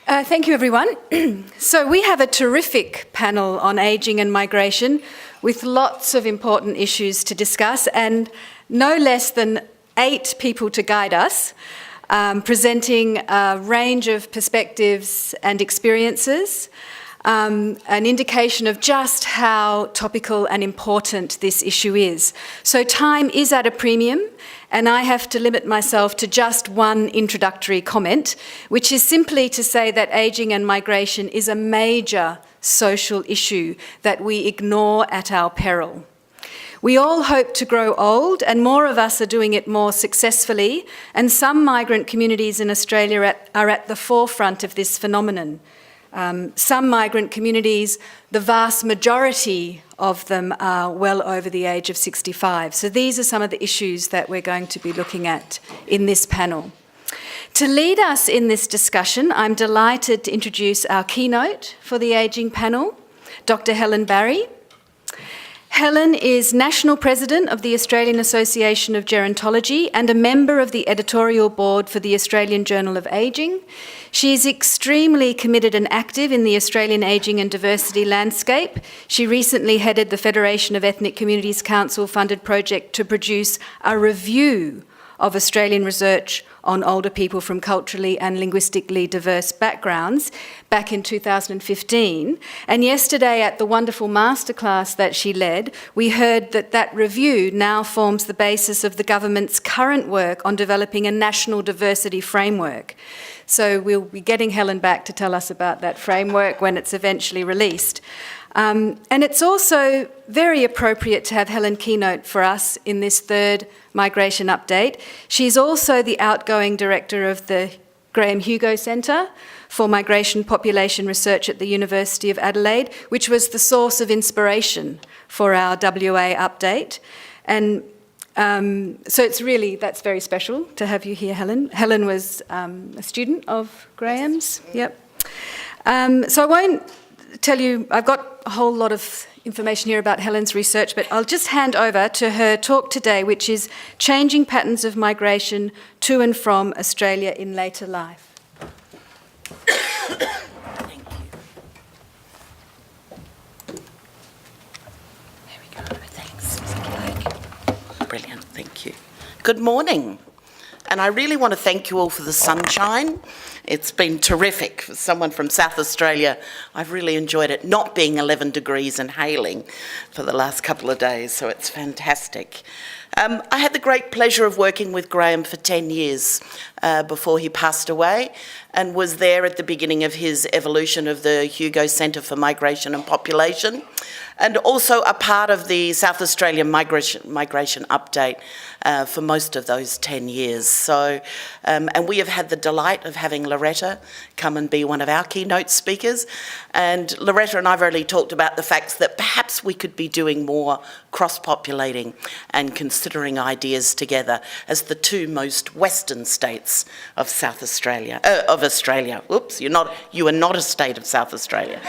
Thank you, everyone. So we have a terrific panel on ageing and migration with lots of important issues to discuss and no less than 8 people to guide us, presenting a range of perspectives and experiences, an indication of just how topical and important this issue is. So time is at a premium, and I have to limit myself to just one introductory comment, which is simply to say that ageing and migration is a major social issue that we ignore at our peril. We all hope to grow old, and more of us are doing it more successfully, and some migrant communities in Australia are at the forefront of this phenomenon. Some migrant communities, the vast majority of them are well over the age of 65. So these are some of the issues that we're going to be looking at in this panel. To lead us in this discussion, I'm delighted to introduce our keynote for the ageing panel, Dr. Helen Barrie. Helen is National President of the Australian Association of Gerontology and a member of the editorial board for the Australian Journal of Ageing. She is extremely committed and active in the Australian ageing and diversity landscape. She recently headed the Federation of Ethnic Communities Council-funded project to produce a review of Australian research on older people from culturally and linguistically diverse backgrounds back in 2015. And yesterday at the wonderful masterclass that she led, we heard that that review now forms the basis of the government's current work on developing a national diversity framework. So we'll be getting Helen back to tell us about that framework when it's eventually released. And it's also very appropriate to have Helen keynote for us in this third migration update. She's also the outgoing director of the Hugo Centre for Migration Population Research at the University of Adelaide, which was the source of inspiration for our WA update. And so that's very special to have you here, Helen. Helen was a student of Graham's. Yep. So I won't tell you, I've got a whole lot of information here about Helen's research, but I'll just hand over to her talk today, which is Changing Patterns of Migration to and from Australia in Later Life. Thank you. There we go, thanks. Brilliant, thank you. Good morning. And I really want to thank you all for the sunshine. It's been terrific. For someone from South Australia, I've really enjoyed it not being 11 degrees and hailing for the last couple of days, so it's fantastic. I had the great pleasure of working with Graham for 10 years before he passed away, and was there at the beginning of his evolution of the Hugo Centre for Migration and Population, and also a part of the South Australian migration update for most of those 10 years. So, and we have had the delight of having Loretta come and be one of our keynote speakers. And Loretta and I have already talked about the fact that perhaps we could be doing more cross-populating and considering ideas together as the two most western states of South Australia, of Australia. Oops, you are not a state of South Australia.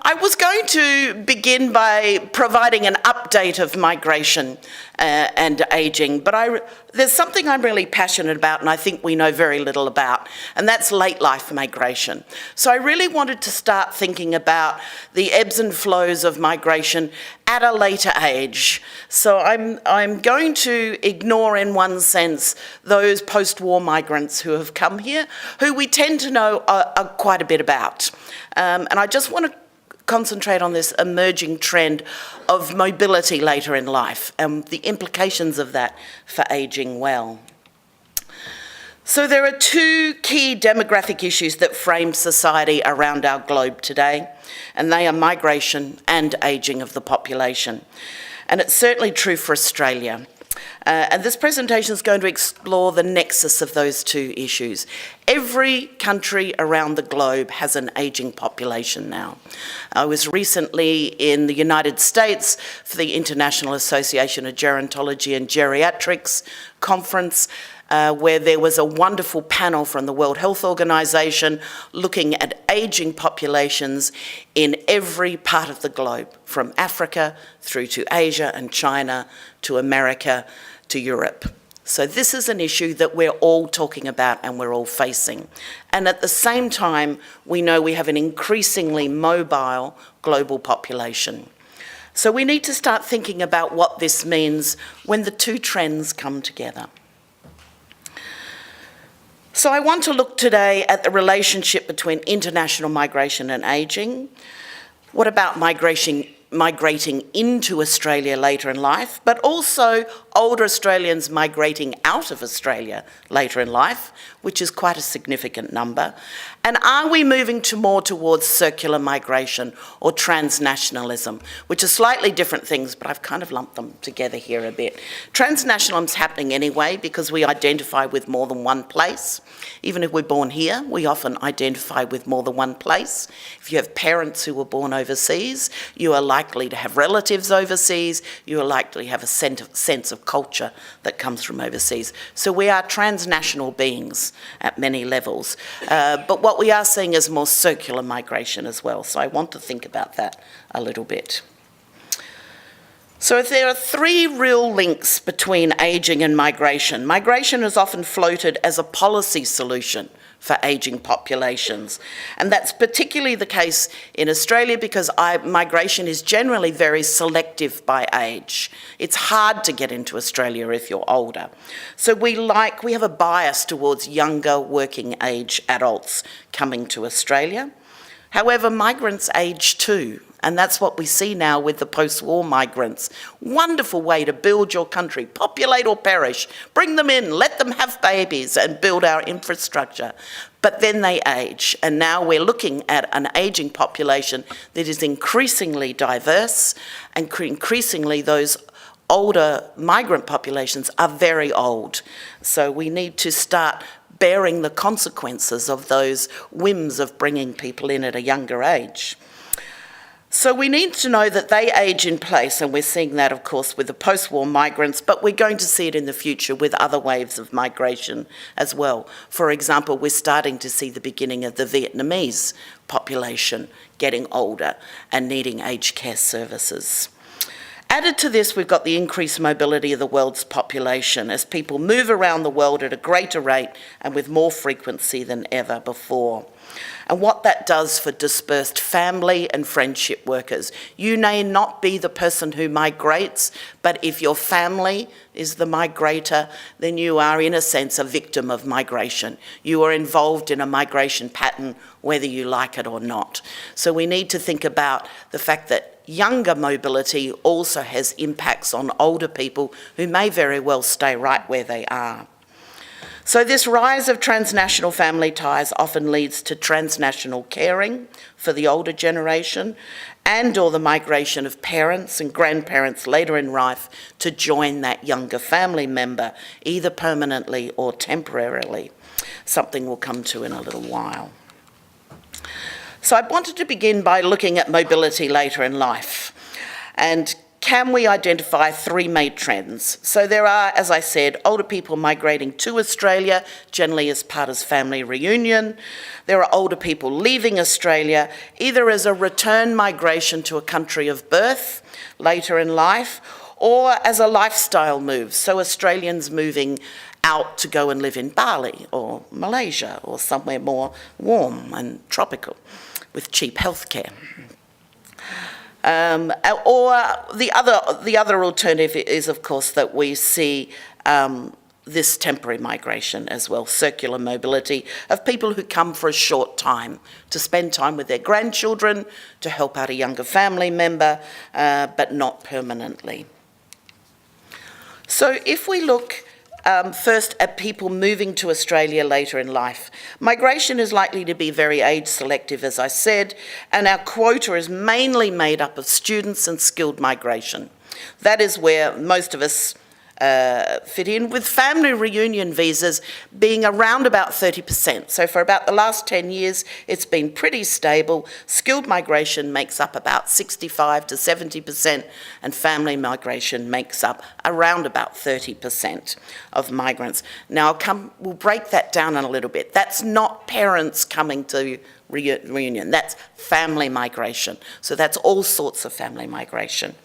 I was going to begin by providing an update of migration and ageing, but there's something I'm really passionate about and I think we know very little about, and that's late life migration. So I really wanted to start thinking about the ebbs and flows of migration at a later age. So I'm going to ignore, in one sense, those post-war migrants who have come here, who we tend to know quite a bit about. And I just want to concentrate on this emerging trend of mobility later in life and the implications of that for ageing well. So there are 2 key demographic issues that frame society around our globe today, and they are migration and ageing of the population. And it's certainly true for Australia. And this presentation is going to explore the nexus of those 2 issues. Every country around the globe has an ageing population now. I was recently in the United States for the International Association of Gerontology and Geriatrics conference, where there was a wonderful panel from the World Health Organisation looking at ageing populations in every part of the globe, from Africa through to Asia and China to America to Europe. So this is an issue that we're all talking about and we're all facing. And at the same time, we know we have an increasingly mobile global population. So we need to start thinking about what this means when the two trends come together. So I want to look today at the relationship between international migration and ageing. What about migrating into Australia later in life, but also older Australians migrating out of Australia later in life, which is quite a significant number. And are we moving more towards circular migration or transnationalism, which are slightly different things, but I've kind of lumped them together here a bit. Transnationalism is happening anyway because we identify with more than one place. Even if we're born here, we often identify with more than one place. If you have parents who were born overseas, you are likely to have relatives overseas, you are likely to have a sense of culture that comes from overseas. So we are transnational beings at many levels. But what we are seeing is more circular migration as well. So I want to think about that a little bit. So if there are three real links between ageing and migration, migration is often floated as a policy solution for ageing populations. And that's particularly the case in Australia because migration is generally very selective by age. It's hard to get into Australia if you're older. So we have a bias towards younger working age adults coming to Australia. However, migrants age too. And that's what we see now with the post-war migrants. Wonderful way to build your country, populate or perish, bring them in, let them have babies and build our infrastructure. But then they age, and now we're looking at an ageing population that is increasingly diverse, and increasingly those older migrant populations are very old. So we need to start bearing the consequences of those whims of bringing people in at a younger age. So we need to know that they age in place, and we're seeing that, of course, with the post-war migrants, but we're going to see it in the future with other waves of migration as well. For example, we're starting to see the beginning of the Vietnamese population getting older and needing aged care services. Added to this, we've got the increased mobility of the world's population as people move around the world at a greater rate and with more frequency than ever before. And what that does for dispersed family and friendship workers. You may not be the person who migrates, but if your family is the migrator, then you are, in a sense, a victim of migration. You are involved in a migration pattern, whether you like it or not. So we need to think about the fact that younger mobility also has impacts on older people who may very well stay right where they are. So this rise of transnational family ties often leads to transnational caring for the older generation and/or the migration of parents and grandparents later in life to join that younger family member, either permanently or temporarily, something we'll come to in a little while. So I wanted to begin by looking at mobility later in life. And can we identify three main trends? So there are, as I said, older people migrating to Australia, generally as part of family reunion. There are older people leaving Australia, either as a return migration to a country of birth later in life, or as a lifestyle move. So Australians moving out to go and live in Bali or Malaysia or somewhere more warm and tropical with cheap healthcare. Or the other alternative is, of course, that we see this temporary migration as well, circular mobility of people who come for a short time to spend time with their grandchildren, to help out a younger family member, but not permanently. So if we look first at people moving to Australia later in life, migration is likely to be very age selective, as I said, and our quota is mainly made up of students and skilled migration. That is where most of us fit in, with family reunion visas being around about 30%. So for about the last 10 years, it's been pretty stable. Skilled migration makes up about 65 to 70%, and family migration makes up around about 30% of migrants. Now we'll break that down in a little bit. That's not parents coming to reunion. That's family migration. So that's all sorts of family migration.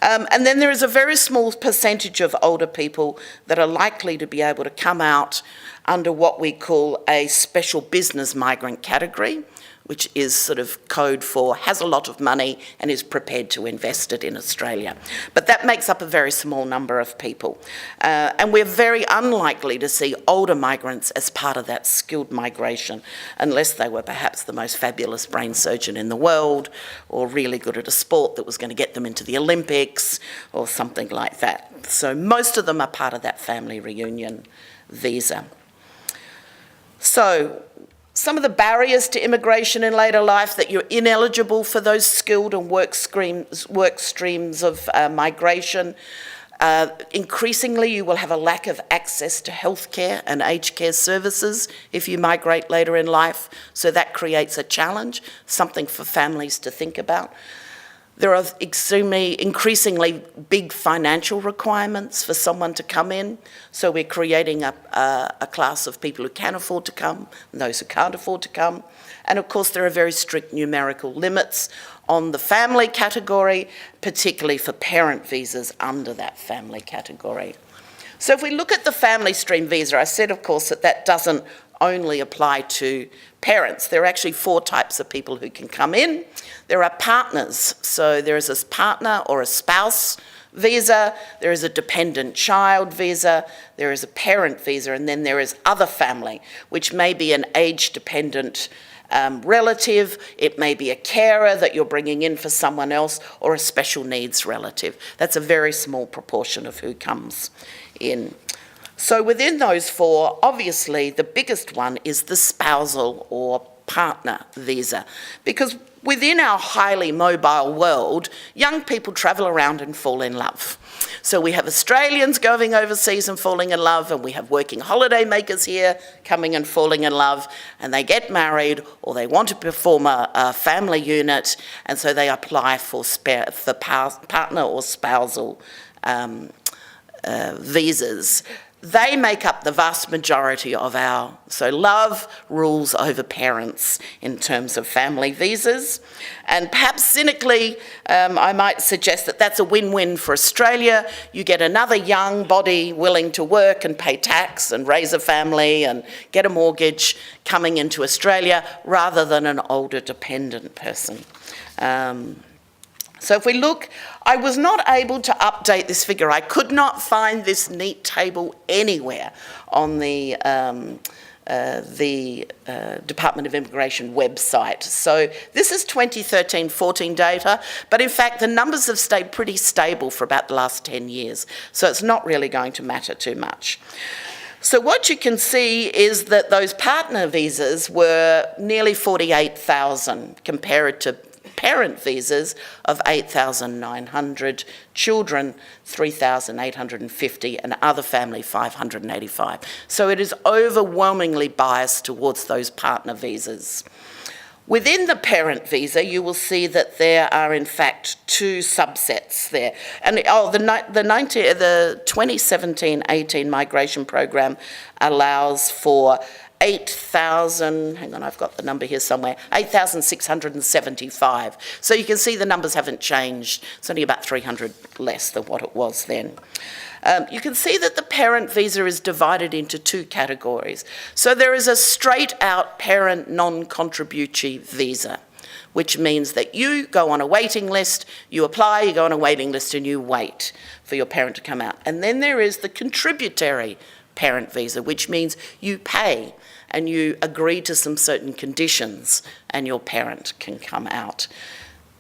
And then there is a very small percentage of older people that are likely to be able to come out under what we call a special business migrant category, which is sort of code for has a lot of money and is prepared to invest it in Australia. But that makes up a very small number of people. And we're very unlikely to see older migrants as part of that skilled migration, unless they were perhaps the most fabulous brain surgeon in the world, or really good at a sport that was going to get them into the Olympics, or something like that. So most of them are part of that family reunion visa. So, some of the barriers to immigration in later life, that you're ineligible for those skilled and work streams of migration. Increasingly, you will have a lack of access to healthcare and aged care services if you migrate later in life. So that creates a challenge, something for families to think about. There are increasingly big financial requirements for someone to come in. So we're creating a class of people who can afford to come and those who can't afford to come. And of course, there are very strict numerical limits on the family category, particularly for parent visas under that family category. So if we look at the family stream visa, I said, of course, that doesn't only apply to parents. There are actually 4 types of people who can come in. There are partners, so there is a partner or a spouse visa, there is a dependent child visa, there is a parent visa, and then there is other family, which may be an age-dependent relative, it may be a carer that you're bringing in for someone else, or a special needs relative. That's a very small proportion of who comes in. So within those 4, obviously the biggest one is the spousal or partner visa, because within our highly mobile world, young people travel around and fall in love. So we have Australians going overseas and falling in love, and we have working holiday makers here coming and falling in love, and they get married or they want to perform a family unit, and so they apply for partner or spousal visas. They make up the vast majority of so love rules over parents in terms of family visas. And perhaps cynically, I might suggest that that's a win-win for Australia. You get another young body willing to work and pay tax and raise a family and get a mortgage coming into Australia, rather than an older dependent person. So if we look, I was not able to update this figure. I could not find this neat table anywhere on the Department of Immigration website. So this is 2013-14 data, but in fact the numbers have stayed pretty stable for about the last 10 years. So it's not really going to matter too much. So what you can see is that those partner visas were nearly 48,000 compared to parent visas of 8,900, children 3,850, and other family 585. So it is overwhelmingly biased towards those partner visas. Within the parent visa, you will see that there are in fact 2 subsets there. And the 2017-18 migration program allows for 8,000, hang on, I've got the number here somewhere, 8,675. So you can see the numbers haven't changed. It's only about 300 less than what it was then. You can see that the parent visa is divided into 2 categories. So there is a straight-out parent non-contributory visa, which means that you go on a waiting list, you apply, you go on a waiting list, and you wait for your parent to come out. And then there is the contributory parent visa, which means you pay and you agree to some certain conditions and your parent can come out.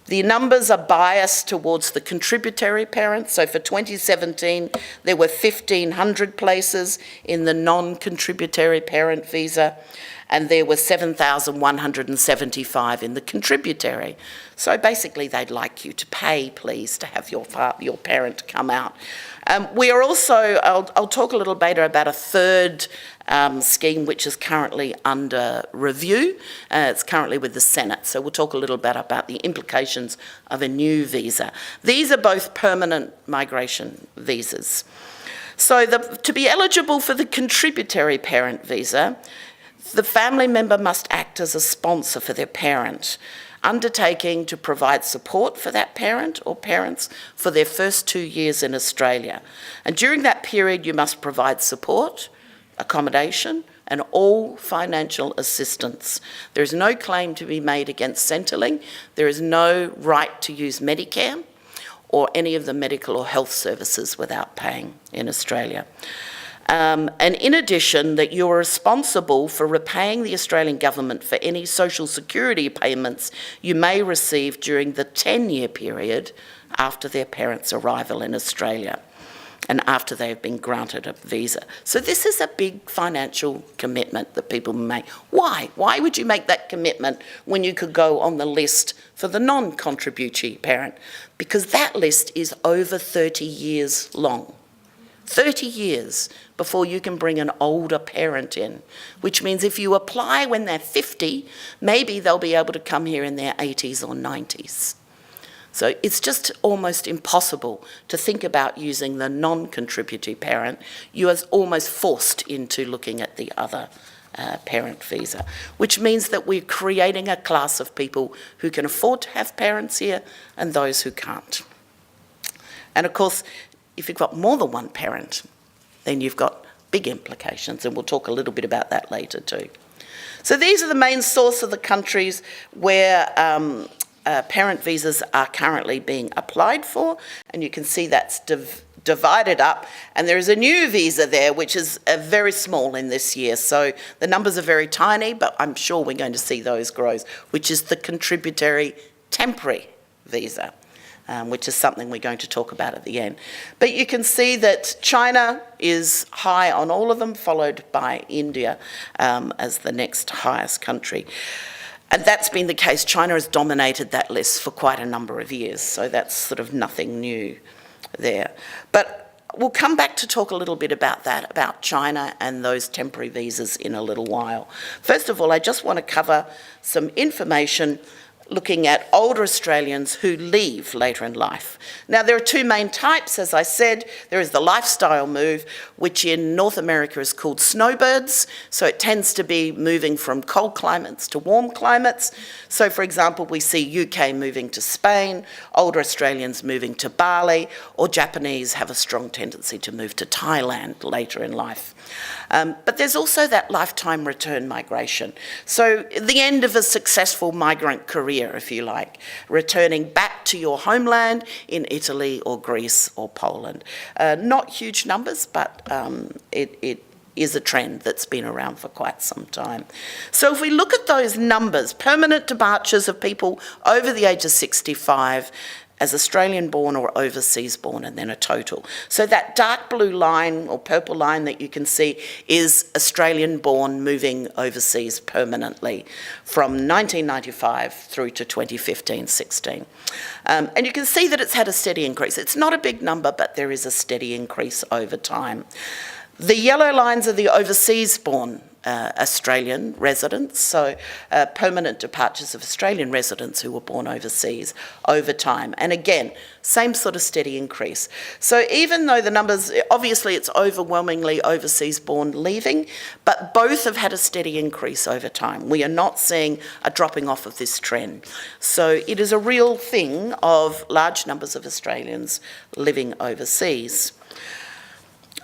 The numbers are biased towards the contributory parents. So for 2017, there were 1,500 places in the non-contributory parent visa, and there were 7,175 in the contributory. So basically, they'd like you to pay, please, to have your parent come out. We are also, I'll talk a little later about a third scheme which is currently under review. It's currently with the Senate, so we'll talk a little bit about the implications of a new visa. These are both permanent migration visas. So to be eligible for the contributory parent visa, The family member must act as a sponsor for their parent, undertaking to provide support for that parent or parents for their first 2 years in Australia. And during that period, you must provide support, accommodation, and all financial assistance. There is no claim to be made against Centrelink. There is no right to use Medicare or any of the medical or health services without paying in Australia. And in addition, that you are responsible for repaying the Australian government for any social security payments you may receive during the 10-year period after their parents' arrival in Australia and after they have been granted a visa. So this is a big financial commitment that people make. Why? Why would you make that commitment when you could go on the list for the non-contributory parent? Because that list is over 30 years long. 30 years before you can bring an older parent in, which means if you apply when they're 50, maybe they'll be able to come here in their 80s or 90s. So it's just almost impossible to think about using the non-contributory parent. You are almost forced into looking at the other parent visa, which means that we're creating a class of people who can afford to have parents here and those who can't. And of course, if you've got more than one parent, then you've got big implications, and we'll talk a little bit about that later too. So these are the main source of the countries where parent visas are currently being applied for, and you can see that's divided up, and there is a new visa there which is very small in this year, so the numbers are very tiny, but I'm sure we're going to see those grow, which is the contributory temporary visa. Which is something we're going to talk about at the end. But you can see that China is high on all of them, followed by India as the next highest country. And that's been the case. China has dominated that list for quite a number of years, so that's sort of nothing new there. But we'll come back to talk a little bit about that, about China and those temporary visas in a little while. First of all, I just want to cover some information looking at older Australians who leave later in life. Now, there are two main types, as I said. There is the lifestyle move, which in North America is called snowbirds. So it tends to be moving from cold climates to warm climates. So, for example, we see UK moving to Spain, older Australians moving to Bali, or Japanese have a strong tendency to move to Thailand later in life. But there's also that lifetime return migration. So the end of a successful migrant career, if you like, returning back to your homeland in Italy or Greece or Poland. Not huge numbers, but it is a trend that's been around for quite some time. So if we look at those numbers, permanent departures of people over the age of 65, as Australian-born or overseas-born, and then a total. So that dark blue line or purple line that you can see is Australian-born moving overseas permanently from 1995 through to 2015-16. And you can see that it's had a steady increase. It's not a big number, but there is a steady increase over time. The yellow lines are the overseas-born Australian residents, so permanent departures of Australian residents who were born overseas over time. And again, same sort of steady increase. So even though the numbers, obviously it's overwhelmingly overseas born leaving, but both have had a steady increase over time. We are not seeing a dropping off of this trend. So it is a real thing of large numbers of Australians living overseas.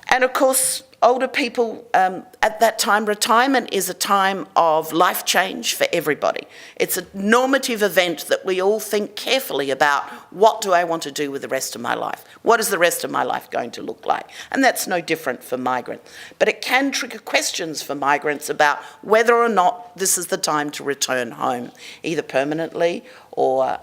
And of course, older people, at that time, retirement is a time of life change for everybody. It's a normative event that we all think carefully about, what do I want to do with the rest of my life? What is the rest of my life going to look like? And that's no different for migrants. But it can trigger questions for migrants about whether or not this is the time to return home, either permanently or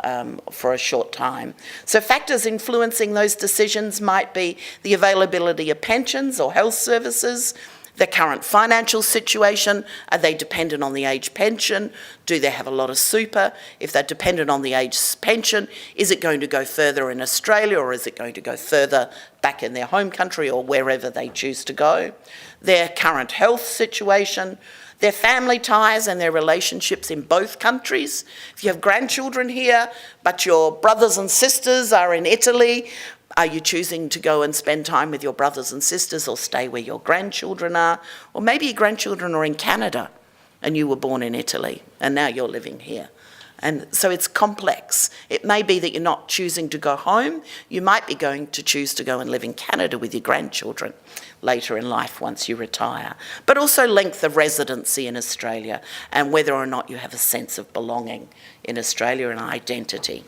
for a short time. So factors influencing those decisions might be the availability of pensions or health services, their current financial situation, are they dependent on the age pension, do they have a lot of super? If they're dependent on the age pension, is it going to go further in Australia or is it going to go further back in their home country or wherever they choose to go? Their current health situation, their family ties and their relationships in both countries. If you have grandchildren here, but your brothers and sisters are in Italy, are you choosing to go and spend time with your brothers and sisters or stay where your grandchildren are? Or maybe your grandchildren are in Canada and you were born in Italy and now you're living here. And so it's complex. It may be that you're not choosing to go home. You might be going to choose to go and live in Canada with your grandchildren later in life once you retire. But also length of residency in Australia and whether or not you have a sense of belonging in Australia and identity.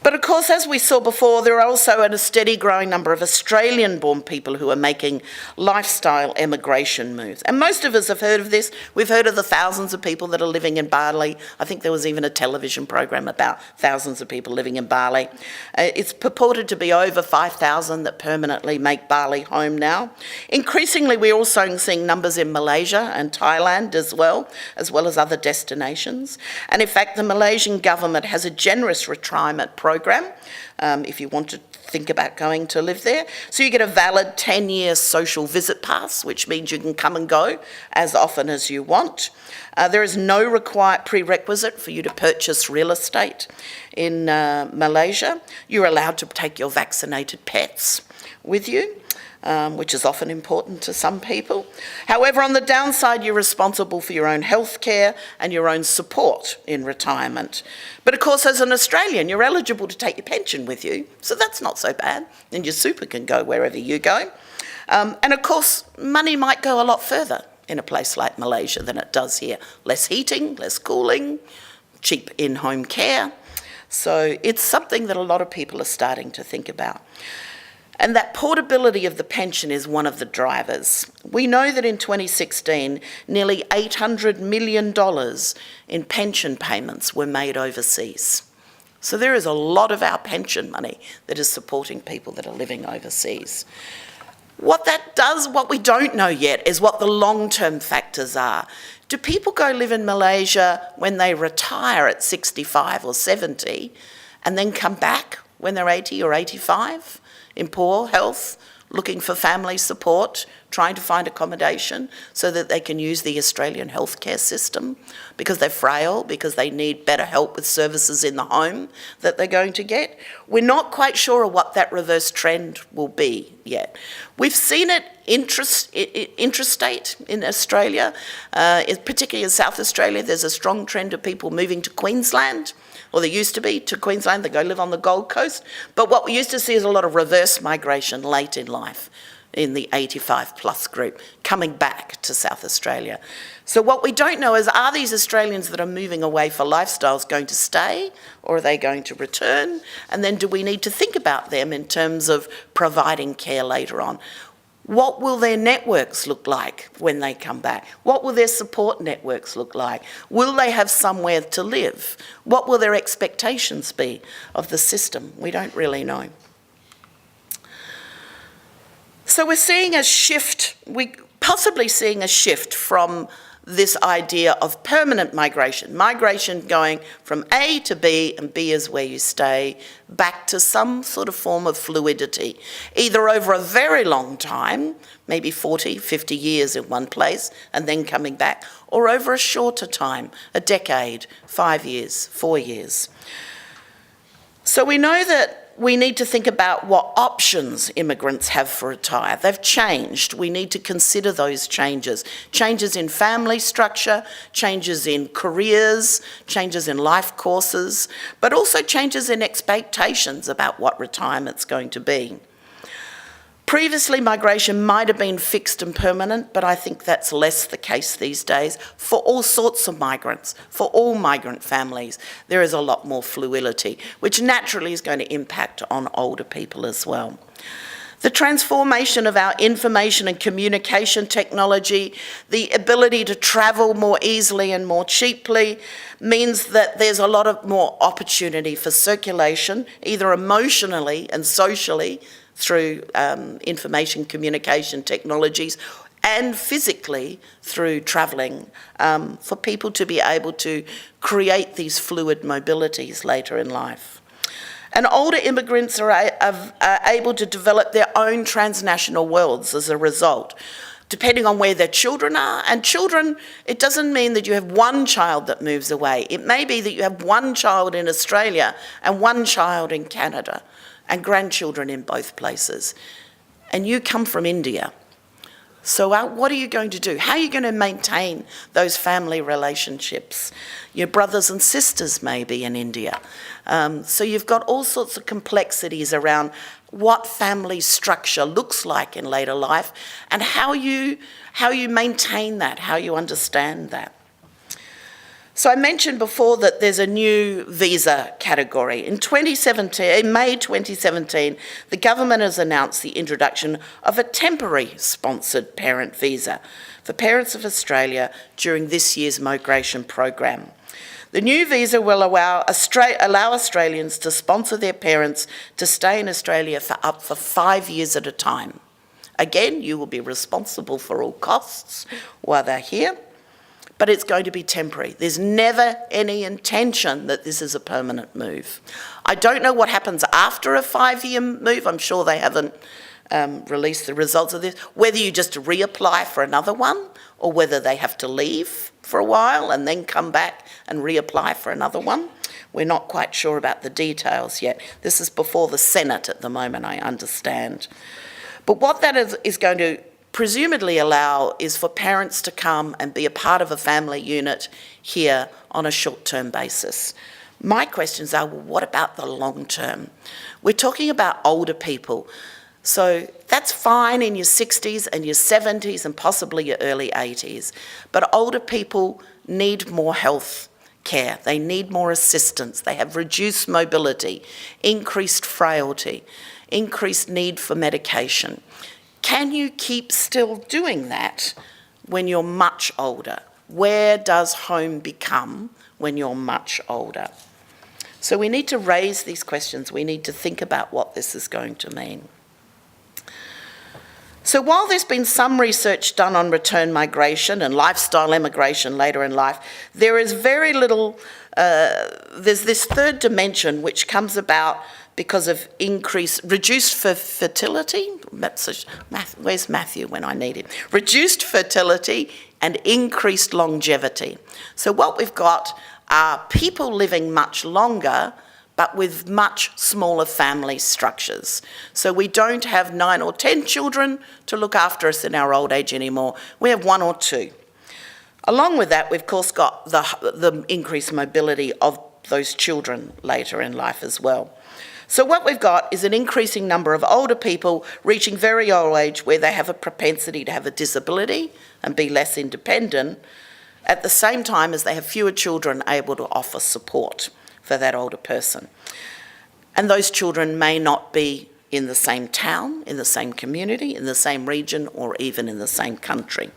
But of course, as we saw before, there are also a steady growing number of Australian-born people who are making lifestyle emigration moves. And most of us have heard of this. We've heard of the thousands of people that are living in Barrie. I think there was even a television program about thousands of people living in Barrie. It's purported to be over 5,000 that permanently make Barrie home now. Increasingly, we're also seeing numbers in Malaysia and Thailand as well as other destinations. And in fact, the Malaysian government has a generous retirement program if you want to think about going to live there. So you get a valid 10-year social visit pass, which means you can come and go as often as you want. There is no required prerequisite for you to purchase real estate in Malaysia. You're allowed to take your vaccinated pets with you, which is often important to some people. However, on the downside, you're responsible for your own health care and your own support in retirement. But of course, as an Australian, you're eligible to take your pension with you, so that's not so bad, and your super can go wherever you go. And of course, money might go a lot further in a place like Malaysia than it does here. Less heating, less cooling, cheap in-home care. So it's something that a lot of people are starting to think about. And that portability of the pension is one of the drivers. We know that in 2016, nearly $800 million in pension payments were made overseas. So there is a lot of our pension money that is supporting people that are living overseas. What that does, what we don't know yet, is what the long-term factors are. Do people go live in Malaysia when they retire at 65 or 70 and then come back when they're 80 or 85? In poor health, looking for family support, trying to find accommodation so that they can use the Australian healthcare system because they're frail, because they need better help with services in the home that they're going to get. We're not quite sure what that reverse trend will be yet. We've seen it intrastate in Australia, particularly in South Australia. There's a strong trend of people moving to Queensland, or there used to be, to Queensland. They go live on the Gold Coast. But what we used to see is a lot of reverse migration late in life in the 85 plus group coming back to South Australia. So what we don't know is, are these Australians that are moving away for lifestyles going to stay, or are they going to return? And then do we need to think about them in terms of providing care later on? What will their networks look like when they come back? What will their support networks look like? Will they have somewhere to live? What will their expectations be of the system? We don't really know. So we're seeing a shift, possibly seeing a shift from this idea of permanent migration going from A to B, and B is where you stay, back to some sort of form of fluidity, either over a very long time, maybe 40, 50 years in one place, and then coming back, or over a shorter time, a decade, 5 years, 4 years. So we know that we need to think about what options immigrants have for retire. They've changed. We need to consider those changes. Changes in family structure, changes in careers, changes in life courses, but also changes in expectations about what retirement's going to be. Previously, migration might have been fixed and permanent, but I think that's less the case these days for all sorts of migrants, for all migrant families. There is a lot more fluidity, which naturally is going to impact on older people as well. The transformation of our information and communication technology, the ability to travel more easily and more cheaply, means that there's a lot of more opportunity for circulation, either emotionally and socially, through information communication technologies, and physically through travelling, for people to be able to create these fluid mobilities later in life. And older immigrants are able to develop their own transnational worlds as a result, depending on where their children are. And children, it doesn't mean that you have one child that moves away. It may be that you have one child in Australia and one child in Canada, and grandchildren in both places. And you come from India. So what are you going to do? How are you going to maintain those family relationships? Your brothers and sisters maybe in India. So you've got all sorts of complexities around what family structure looks like in later life and how you maintain that, how you understand that. So I mentioned before that there's a new visa category. In May 2017, the government has announced the introduction of a temporary sponsored parent visa for parents of Australia during this year's migration program. The new visa will allow Australians to sponsor their parents to stay in Australia for up to 5 years at a time. Again, you will be responsible for all costs while they're here, but it's going to be temporary. There's never any intention that this is a permanent move. I don't know what happens after a 5-year move. I'm sure they haven't released the results of this, whether you just reapply for another one or whether they have to leave for a while and then come back and reapply for another one. We're not quite sure about the details yet. This is before the Senate at the moment, I understand. But what that is going to presumably allow is for parents to come and be a part of a family unit here on a short-term basis. My questions are, well, what about the long term? We're talking about older people. So that's fine in your 60s and your 70s and possibly your early 80s. But older people need more health care. They need more assistance. They have reduced mobility, increased frailty, increased need for medication. Can you keep still doing that when you're much older? Where does home become when you're much older? So we need to raise these questions. We need to think about what this is going to mean. So while there's been some research done on return migration and lifestyle immigration later in life, there is very little, there's this third dimension which comes about because of reduced fertility. Where's Matthew when I need him? Reduced fertility and increased longevity. So what we've got are people living much longer, but with much smaller family structures. So we don't have 9 or 10 children to look after us in our old age anymore. We have 1 or 2. Along with that, we've of course got the increased mobility of those children later in life as well. So what we've got is an increasing number of older people reaching very old age where they have a propensity to have a disability and be less independent, at the same time as they have fewer children able to offer support for that older person. And those children may not be in the same town, in the same community, in the same region, or even in the same country.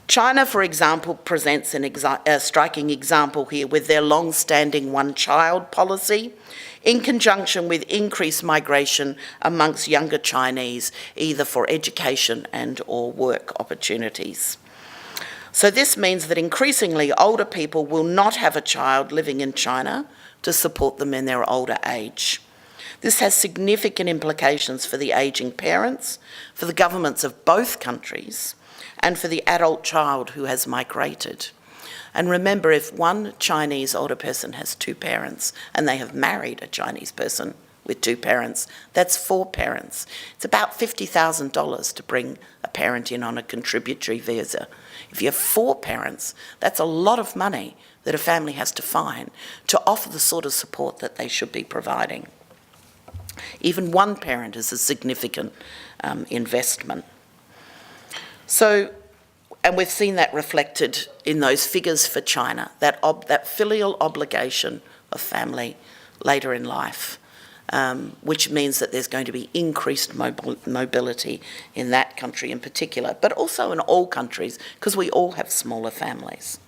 China, for example, presents a striking example here with their long-standing one-child policy in conjunction with increased migration amongst younger Chinese, either for education and or work opportunities. So this means that increasingly older people will not have a child living in China to support them in their older age. This has significant implications for the ageing parents, for the governments of both countries, and for the adult child who has migrated. And remember, if one Chinese older person has 2 parents and they have married a Chinese person with 2 parents, that's 4 parents. It's about $50,000 to bring a parent in on a contributory visa. If you have 4 parents, that's a lot of money that a family has to find to offer the sort of support that they should be providing. Even 1 parent is a significant investment. So, and we've seen that reflected in those figures for China, that filial obligation of family later in life, which means that there's going to be increased mobility in that country in particular, but also in all countries, because we all have smaller families.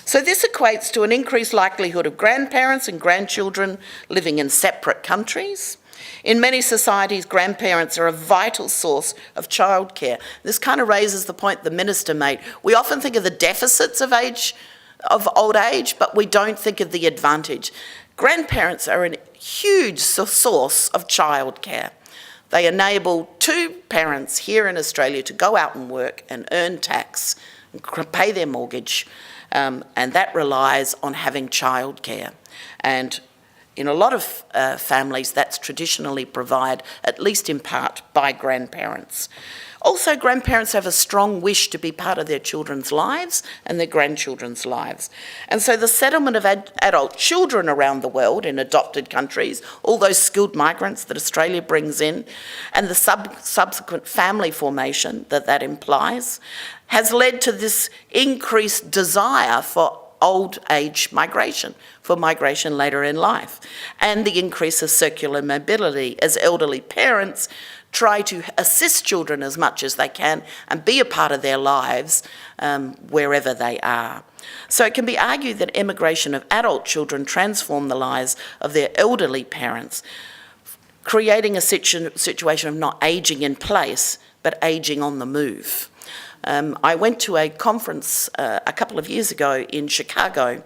So this equates to an increased likelihood of grandparents and grandchildren living in separate countries. In many societies, grandparents are a vital source of childcare. This kind of raises the point the Minister made. We often think of the deficits of old age, but we don't think of the advantage. Grandparents are a huge source of childcare. They enable 2 parents here in Australia to go out and work and earn tax, and pay their mortgage, and that relies on having childcare. And in a lot of families, that's traditionally provided, at least in part, by grandparents. Also, grandparents have a strong wish to be part of their children's lives and their grandchildren's lives. And so the settlement of adult children around the world in adopted countries, all those skilled migrants that Australia brings in, and the subsequent family formation that implies, has led to this increased desire for old age migration, for migration later in life, and the increase of circular mobility as elderly parents try to assist children as much as they can and be a part of their lives wherever they are. So it can be argued that immigration of adult children transform the lives of their elderly parents, creating a situation of not ageing in place, but ageing on the move. I went to a conference a couple of years ago in Chicago,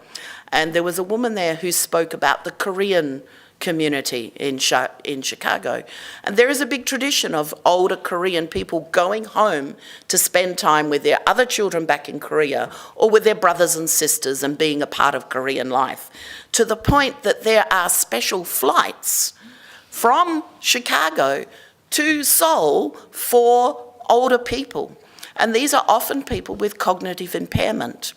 and there was a woman there who spoke about the Korean community in Chicago. And there is a big tradition of older Korean people going home to spend time with their other children back in Korea or with their brothers and sisters and being a part of Korean life, to the point that there are special flights from Chicago to Seoul for older people. And these are often people with cognitive impairment.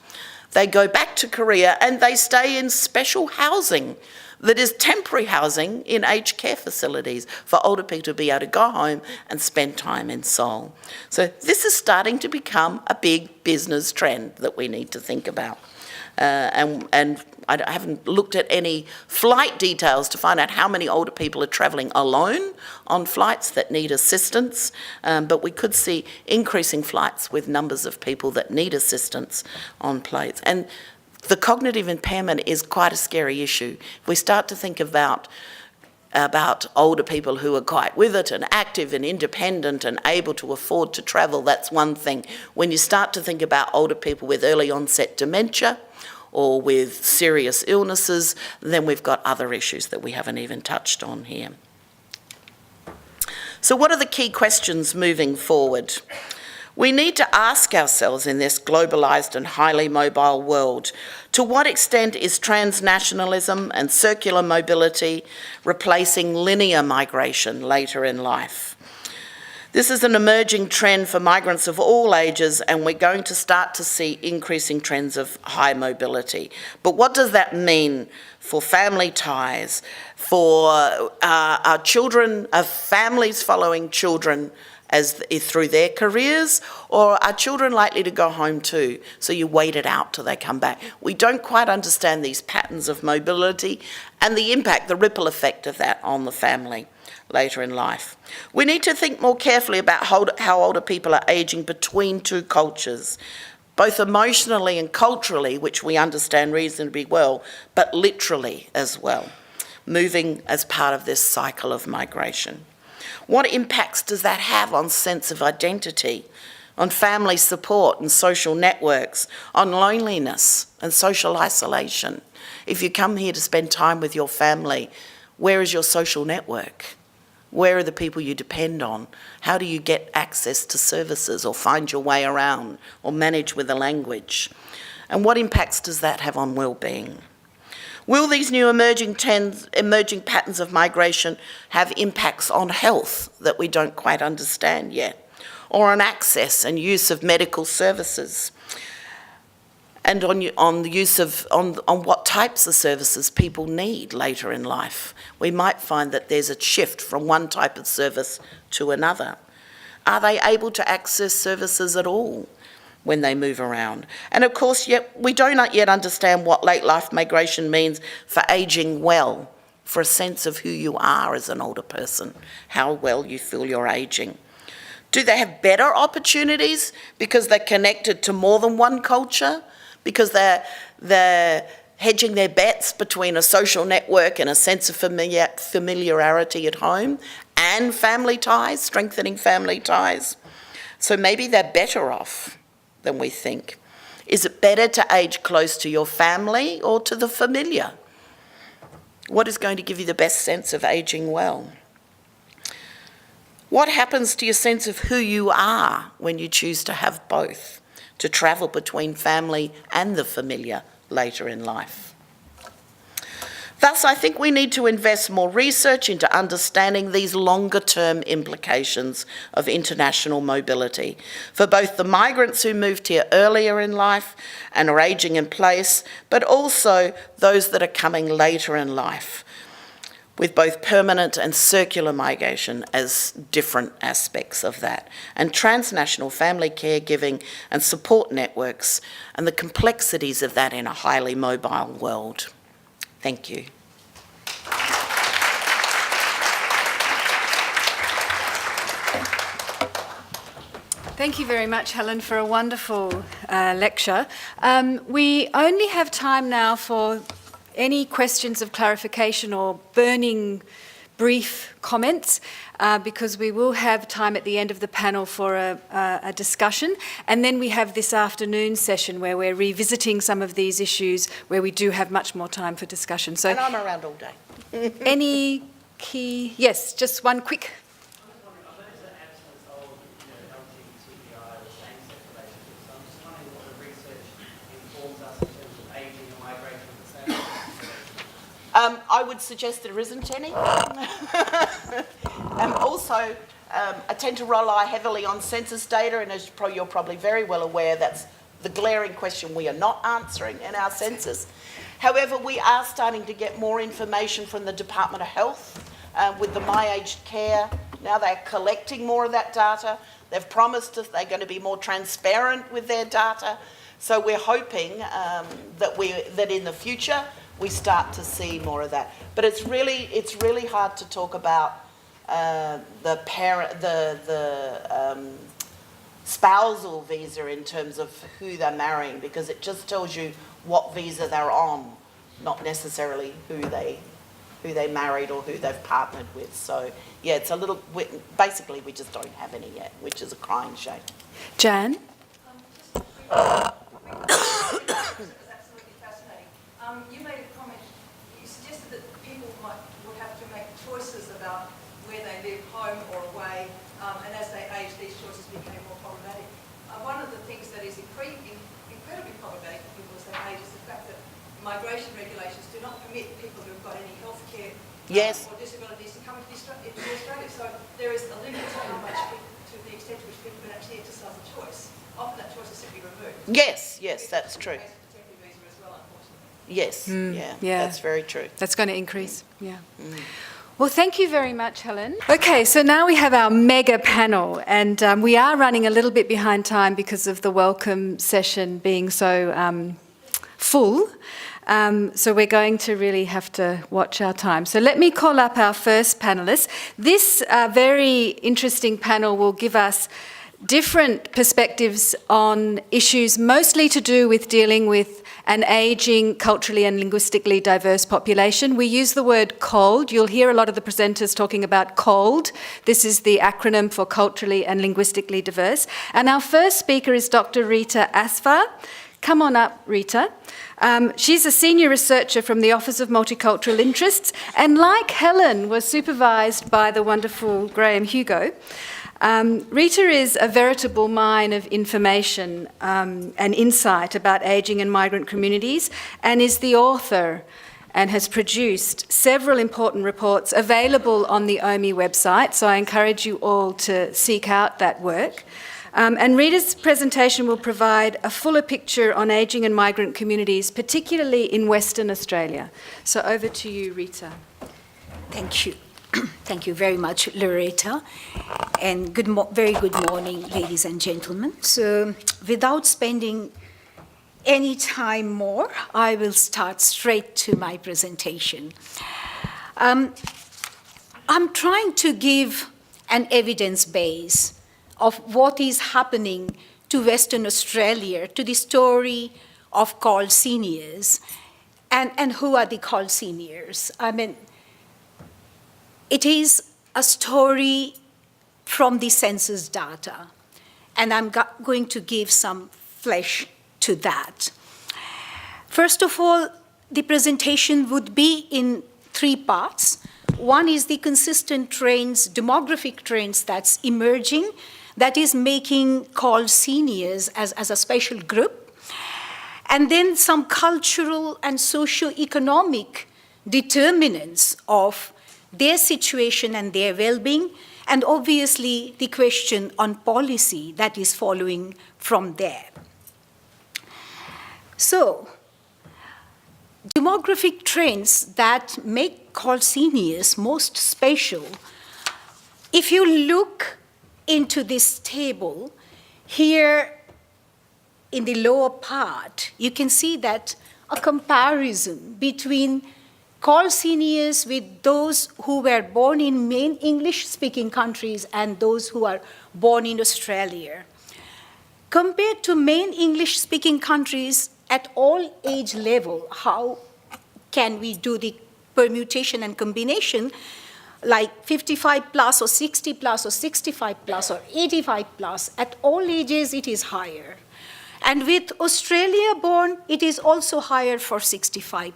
They go back to Korea and they stay in special housing that is temporary housing in aged care facilities for older people to be able to go home and spend time in Seoul. So this is starting to become a big business trend that we need to think about. And I haven't looked at any flight details to find out how many older people are travelling alone on flights that need assistance, but we could see increasing flights with numbers of people that need assistance on planes. And the cognitive impairment is quite a scary issue. If we start to think about older people who are quite with it and active and independent and able to afford to travel, that's one thing. When you start to think about older people with early onset dementia or with serious illnesses, then we've got other issues that we haven't even touched on here. So what are the key questions moving forward? We need to ask ourselves in this globalised and highly mobile world, to what extent is transnationalism and circular mobility replacing linear migration later in life? This is an emerging trend for migrants of all ages, and we're going to start to see increasing trends of high mobility. But what does that mean for family ties, for our children, families following children through their careers, or are children likely to go home too? So you wait it out till they come back. We don't quite understand these patterns of mobility and the impact, the ripple effect of that on the family later in life. We need to think more carefully about how older people are ageing between two cultures, both emotionally and culturally, which we understand reasonably well, but literally as well, moving as part of this cycle of migration. What impacts does that have on sense of identity, on family support and social networks, on loneliness and social isolation? If you come here to spend time with your family, where is your social network? Where are the people you depend on? How do you get access to services or find your way around or manage with the language? And what impacts does that have on well-being? Will these new emerging patterns of migration have impacts on health that we don't quite understand yet, or on access and use of medical services, and on what types of services people need later in life? We might find that there's a shift from one type of service to another. Are they able to access services at all when they move around? And of course, we do not yet understand what late life migration means for ageing well, for a sense of who you are as an older person, how well you feel you're ageing. Do they have better opportunities because they're connected to more than one culture, because they're hedging their bets between a social network and a sense of familiarity at home and family ties, strengthening family ties? So maybe they're better off than we think. Is it better to age close to your family or to the familiar? What is going to give you the best sense of aging well? What happens to your sense of who you are when you choose to have both, to travel between family and the familiar later in life? Thus, I think we need to invest more research into understanding these longer-term implications of international mobility for both the migrants who moved here earlier in life and are ageing in place, but also those that are coming later in life, with both permanent and circular migration as different aspects of that, and transnational family caregiving and support networks, and the complexities of that in a highly mobile world. Thank you. Thank you very much, Helen, for a wonderful lecture. We only have time now for any questions of clarification or burning brief comments, because we will have time at the end of the panel for a discussion. And then we have this afternoon session where we're revisiting some of these issues where we do have much more time for discussion. So, And I'm around all day. any key... Yes, just one quick... I would suggest there isn't any. Also, I tend to rely heavily on census data, and as you're probably very well aware, that's the glaring question we are not answering in our census. However, we are starting to get more information from the Department of Health with the My Aged Care. Now they're collecting more of that data. They've promised us they're going to be more transparent with their data. So we're hoping that in the future we start to see more of that. But it's really hard to talk about the spousal visa in terms of who they're marrying, because it just tells you what visa they're on, not necessarily who they married or who they've partnered with. So yeah, it's a little, basically we just don't have any yet, which is a crying shame. Jan? You made a comment, you suggested that people would have to make choices about where they live, home or away, and as they age, these choices became more problematic. One of the things that is incredibly problematic for people as they age is the fact that migration regulations do not permit people who've got any health care or disabilities to come into Australia. So there is a limit to how much, to the extent to which people can actually exercise a choice. Often that choice is simply removed. Yes, that's true. Yes, yeah, that's very true. That's going to increase, yeah. Well, thank you very much, Helen. Okay, so now we have our mega panel, and we are running a little bit behind time because of the welcome session being so full. So we're going to really have to watch our time. So let me call up our first panellist. This very interesting panel will give us different perspectives on issues mostly to do with dealing with an ageing, culturally and linguistically diverse population. We use the word COLD. You'll hear a lot of the presenters talking about COLD. This is the acronym for culturally and linguistically diverse. And our first speaker is Dr. Rita Afsar. Come on up, Rita. She's a senior researcher from the Office of Multicultural Interests, and like Helen, was supervised by the wonderful Graham Hugo. Rita is a veritable mine of information and insight about ageing and migrant communities, and is the author and has produced several important reports available on the OMI website, so I encourage you all to seek out that work. And Rita's presentation will provide a fuller picture on ageing and migrant communities, particularly in Western Australia. So over to you, Rita. Thank you. Thank you very much, Loretta, and very good morning, ladies and gentlemen. So, without spending any time more, I will start straight to my presentation. I'm trying to give an evidence base of what is happening to Western Australia, to the story of called seniors, and who are the called seniors. I mean, it is a story from the census data, and I'm going to give some flesh to that. First of all, the presentation would be in three parts. One is the consistent trends, demographic trends that's emerging, that is making called seniors as a special group. And then some cultural and socio-economic determinants of their situation and their well-being, and obviously the question on policy that is following from there. So, demographic trends that make call seniors most special. If you look into this table, here in the lower part, you can see that a comparison between call seniors with those who were born in main English-speaking countries and those who are born in Australia. Compared to main English-speaking countries at all age level, how can we do the permutation and combination, like 55 plus or 60 plus or 65 plus or 85 plus? At all ages, it is higher. And with Australia born, it is also higher for 65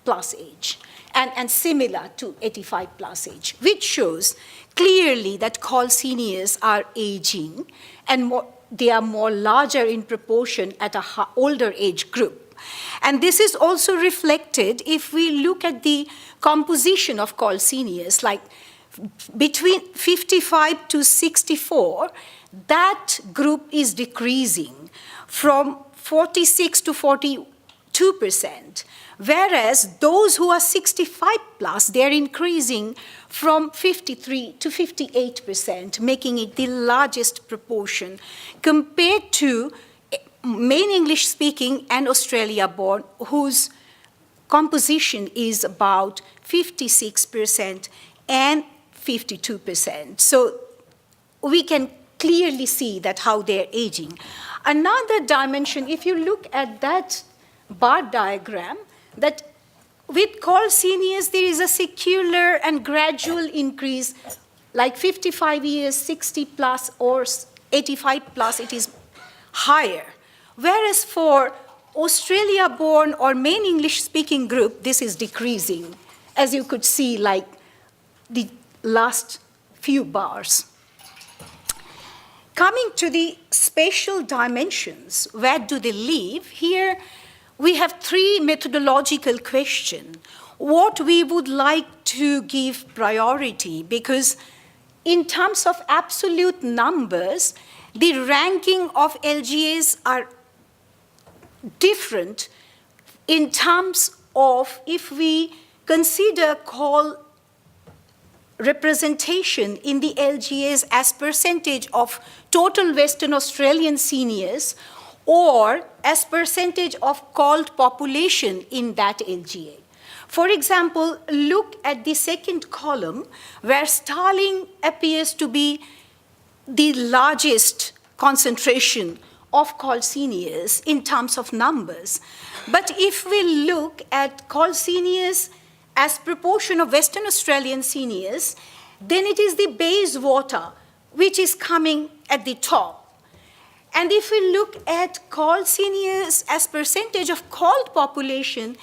plus age, and similar to 85 plus age, which shows clearly that call seniors are aging, and they are more larger in proportion at an older age group. And this is also reflected if we look at the composition of call seniors, like between 55 to 64, that group is decreasing from 46 to 42%, whereas those who are 65 plus, they're increasing from 53 to 58%, making it the largest proportion compared to main English speaking and Australia born, whose composition is about 56% and 52%. So we can clearly see that how they're aging. Another dimension, if you look at that bar diagram, that with call seniors, there is a secular and gradual increase, like 55 years, 60 plus, or 85 plus, it is higher. Whereas for Australia-born or main English-speaking group, this is decreasing, as you could see, like the last few bars. Coming to the spatial dimensions, where do they live? Here we have three methodological questions. What we would like to give priority, because in terms of absolute numbers, the ranking of LGAs are different in terms of if we consider call representation in the LGAs as percentage of total Western Australian seniors or as percentage of called population in that LGA. For example, look at the second column where Starling appears to be the largest concentration of call seniors in terms of numbers. But if we look at call seniors as proportion of Western Australian seniors, then it is the Bayswater which is coming at the top. And if we look at call seniors as percentage of called population,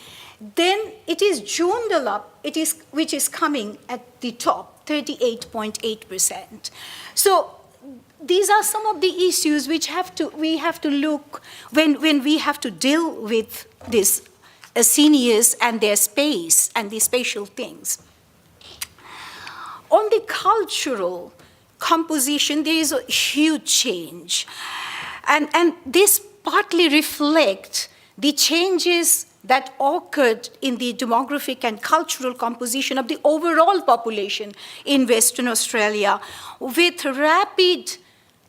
then it is Joondalup which is coming at the top, 38.8%. So these are some of the issues which we have to look when we have to deal with this seniors and their space and the spatial things. On the cultural composition, there is a huge change. And this partly reflects the changes that occurred in the demographic and cultural composition of the overall population in Western Australia, with rapid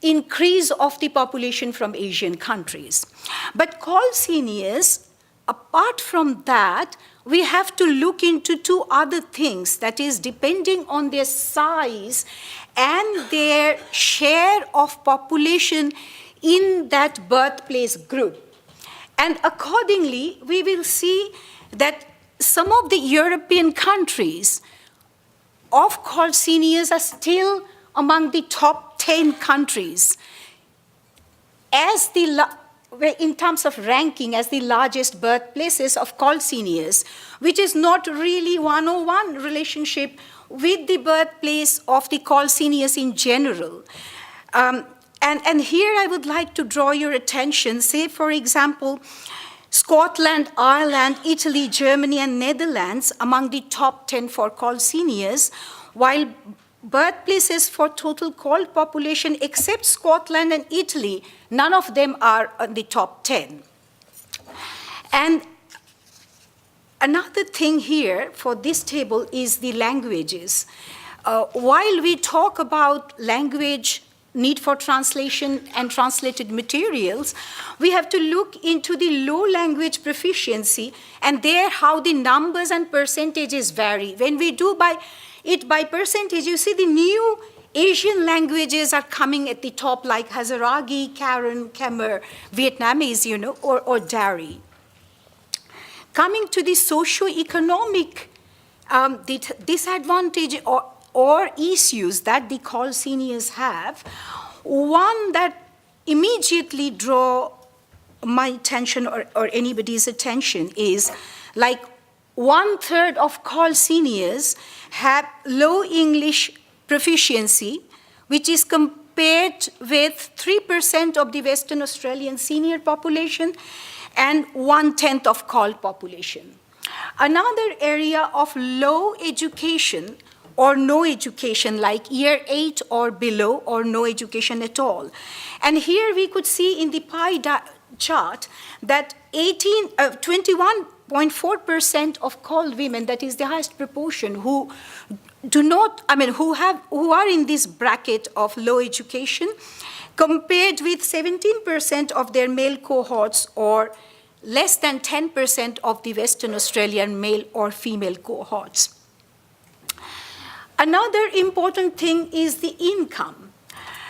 increase of the population from Asian countries. But call seniors, apart from that, we have to look into two other things, that is, depending on their size and their share of population in that birthplace group. And accordingly, we will see that some of the European countries of call seniors are still among the top 10 countries as in terms of ranking as the largest birthplaces of call seniors, which is not really one-on-one relationship with the birthplace of the call seniors in general. And here I would like to draw your attention, say, for example, Scotland, Ireland, Italy, Germany, and Netherlands among the top 10 for called seniors, while birthplaces for total called population except Scotland and Italy, none of them are on the top 10. And another thing here for this table is the languages. While we talk about language, need for translation and translated materials, we have to look into the low language proficiency and there how the numbers and percentages vary. When we do by percentage, you see the new Asian languages are coming at the top like Hazaragi, Karen, Khmer, Vietnamese, or Dari. Coming to the socio-economic disadvantage or issues that the call seniors have, one that immediately draw my attention or anybody's attention is like 1/3 of call seniors have low English proficiency, which is compared with 3% of the Western Australian senior population and 1/10 of call population. Another area of low education or no education, like year 8 or below, or no education at all. And here we could see in the pie chart that 21.4% of called women, that is the highest proportion, who are in this bracket of low education, compared with 17% of their male cohorts, or less than 10% of the Western Australian male or female cohorts. Another important thing is the income,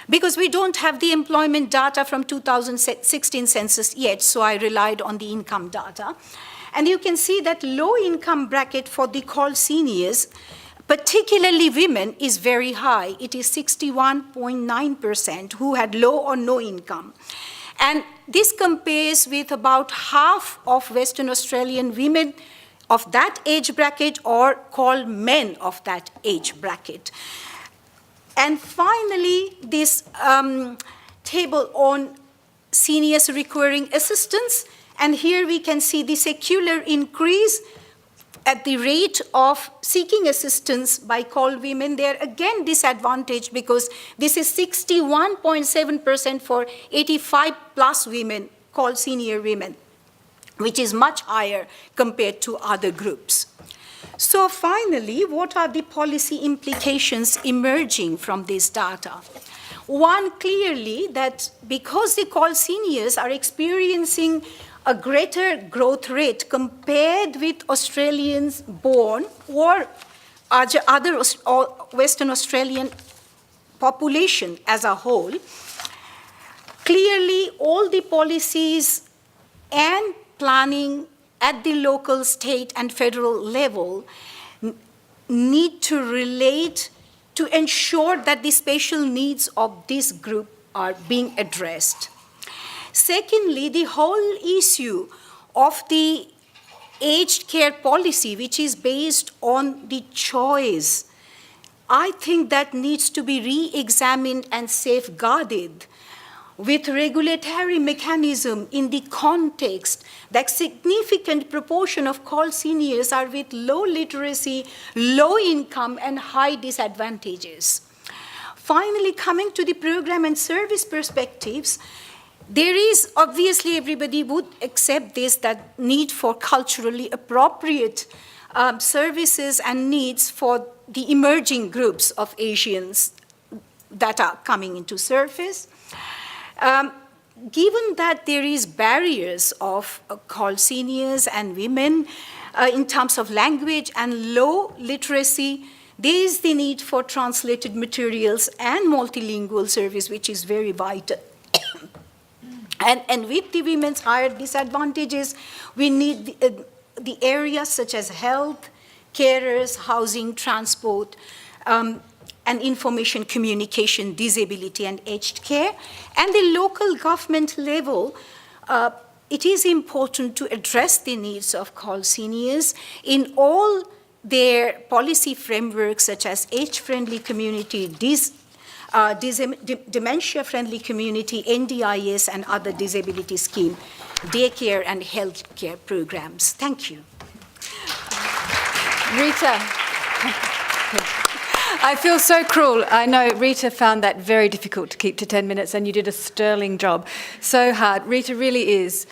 because we don't have the employment data from 2016 census yet, so I relied on the income data. And you can see that low income bracket for the called seniors, particularly women, is very high. It is 61.9% who had low or no income. And this compares with about half of Western Australian women of that age bracket, or called men of that age bracket. And finally, this table on seniors requiring assistance. And here we can see the secular increase at the rate of seeking assistance by called women. They're again disadvantaged because this is 61.7% for 85 plus women, called senior women, which is much higher compared to other groups. So finally, what are the policy implications emerging from this data? One, clearly that because the called seniors are experiencing a greater growth rate compared with Australians born or other Western Australian population as a whole, clearly all the policies and planning at the local, state, and federal level need to relate to ensure that the special needs of this group are being addressed. Secondly, the whole issue of the aged care policy, which is based on the choice, I think that needs to be re-examined and safeguarded with regulatory mechanism in the context that significant proportion of called seniors are with low literacy, low income, and high disadvantages. Finally, coming to the program and service perspectives, there is, obviously everybody would accept this, that need for culturally appropriate services and needs for the emerging groups of Asians that are coming into surface. Given that there is barriers of called seniors and women in terms of language and low literacy, there is the need for translated materials and multilingual service, which is very vital. And with the women's higher disadvantages, we need the areas such as health, carers, housing, transport, and information communication, disability, and aged care. And the local government level, it is important to address the needs of called seniors in all their policy frameworks, such as age-friendly community, dementia-friendly community, NDIS, and other disability scheme. daycare and healthcare programs. Thank you. Rita. I feel so cruel. I know Rita found that very difficult to keep to 10 minutes, and you did a sterling job. So hard. Rita really is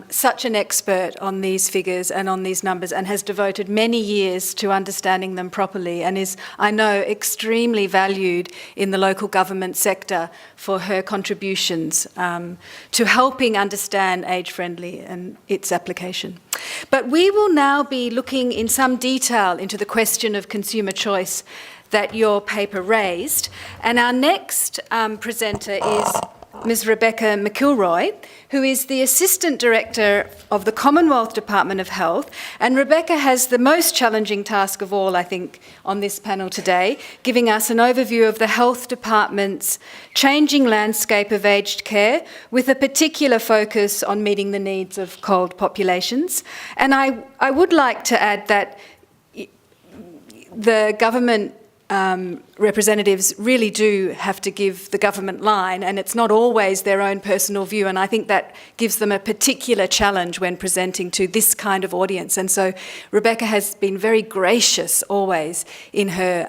such an expert on these figures and on these numbers, and has devoted many years to understanding them properly, and is, I know, extremely valued in the local government sector for her contributions to helping understand age-friendly and its application. But we will now be looking in some detail into the question of consumer choice that your paper raised, and our next presenter is Ms. Rebecca McIlroy, who is the Assistant Director of the Commonwealth Department of Health. And Rebecca has the most challenging task of all, I think, on this panel today, giving us an overview of the Health Department's changing landscape of aged care, with a particular focus on meeting the needs of cold populations. And I would like to add that the government representatives really do have to give the government line, and it's not always their own personal view, and I think that gives them a particular challenge when presenting to this kind of audience. And so Rebecca has been very gracious always in her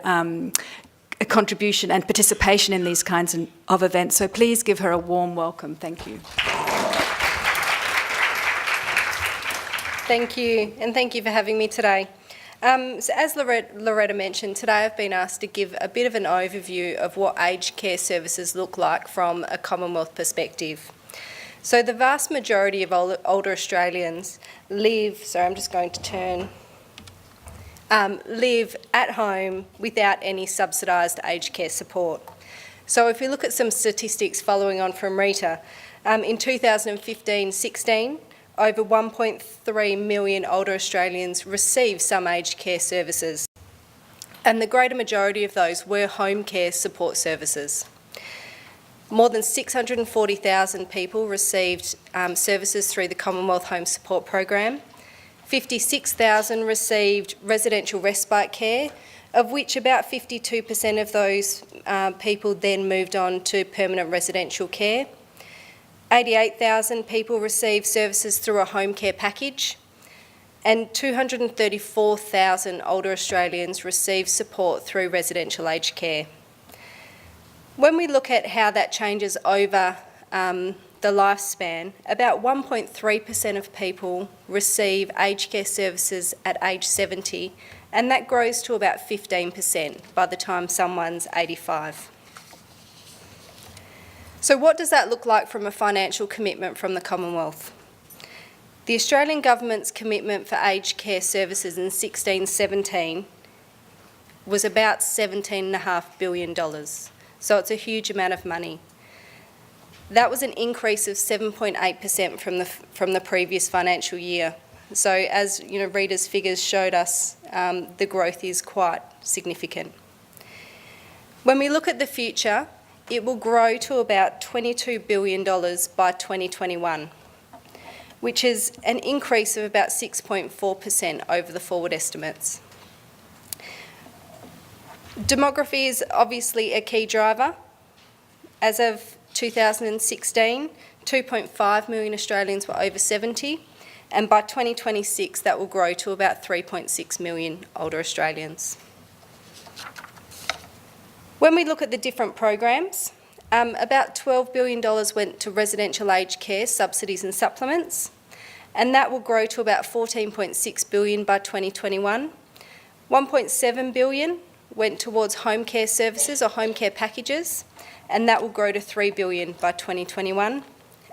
contribution and participation in these kinds of events, so please give her a warm welcome. Thank you. Thank you, and thank you for having me today. So as Loretta mentioned, today I've been asked to give a bit of an overview of what aged care services look like from a Commonwealth perspective. So the vast majority of older Australians live at home without any subsidised aged care support. So if we look at some statistics following on from Rita, in 2015-16, over 1.3 million older Australians received some aged care services, and the greater majority of those were home care support services. More than 640,000 people received services through the Commonwealth Home Support Program. 56,000 received residential respite care, of which about 52% of those people then moved on to permanent residential care. 88,000 people received services through a home care package, and 234,000 older Australians received support through residential aged care. When we look at how that changes over the lifespan, about 1.3% of people receive aged care services at age 70, and that grows to about 15% by the time someone's 85. So what does that look like from a financial commitment from the Commonwealth? The Australian Government's commitment for aged care services in 16-17 was about $17.5 billion. So it's a huge amount of money. That was an increase of 7.8% from the previous financial year. So as Rita's figures showed us, the growth is quite significant. When we look at the future, it will grow to about $22 billion by 2021, which is an increase of about 6.4% over the forward estimates. Demography is obviously a key driver. As of 2016, 2.5 million Australians were over 70, and by 2026 that will grow to about 3.6 million older Australians. When we look at the different programs, about $12 billion went to residential aged care subsidies and supplements, and that will grow to about $14.6 billion by 2021. $1.7 billion went towards home care services or home care packages, and that will grow to $3 billion by 2021.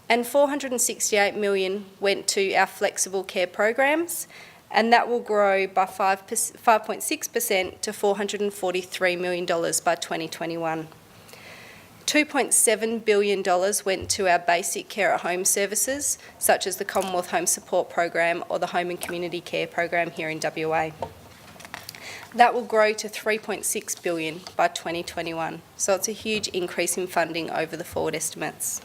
And $468 million went to our flexible care programs, and that will grow by 5.6% to $443 million by 2021. $2.7 billion went to our basic care at home services, such as the Commonwealth Home Support Program or the Home and Community Care Program here in WA. That will grow to $3.6 billion by 2021. So it's a huge increase in funding over the forward estimates.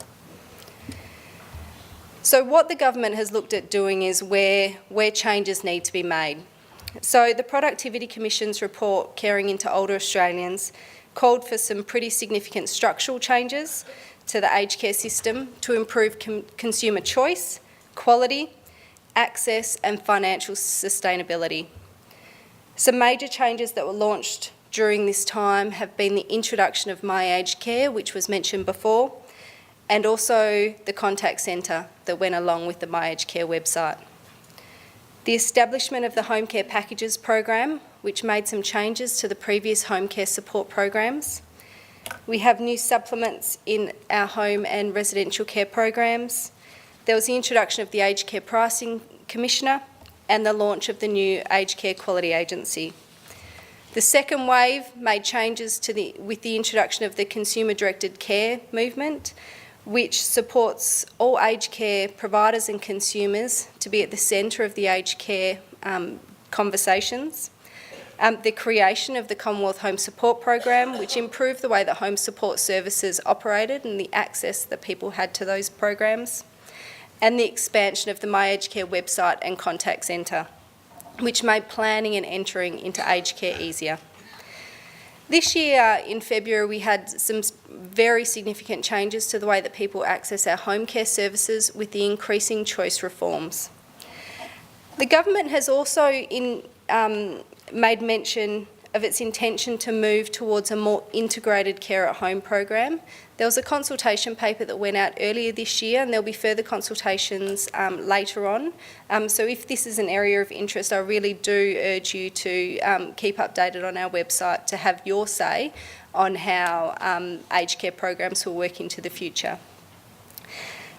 So what the government has looked at doing is where changes need to be made. So the Productivity Commission's report, Caring into Older Australians, called for some pretty significant structural changes to the aged care system to improve consumer choice, quality, access and financial sustainability. Some major changes that were launched during this time have been the introduction of My Aged Care, which was mentioned before, and also the contact centre that went along with the My Aged Care website. The establishment of the Home Care Packages program, which made some changes to the previous home care support programs. We have new supplements in our home and residential care programs. There was the introduction of the Aged Care Pricing Commissioner and the launch of the new Aged Care Quality Agency. The second wave made changes with the introduction of the Consumer Directed Care movement, which supports all aged care providers and consumers to be at the centre of the aged care conversations. The creation of the Commonwealth Home Support Program, which improved the way that home support services operated and the access that people had to those programs. And the expansion of the My Aged Care website and contact centre, which made planning and entering into aged care easier. This year, in February, we had some very significant changes to the way that people access our home care services with the increasing choice reforms. The government has also made mention of its intention to move towards a more integrated care at home program. There was a consultation paper that went out earlier this year, and there'll be further consultations later on. So if this is an area of interest, I really do urge you to keep updated on our website to have your say on how aged care programs will work into the future.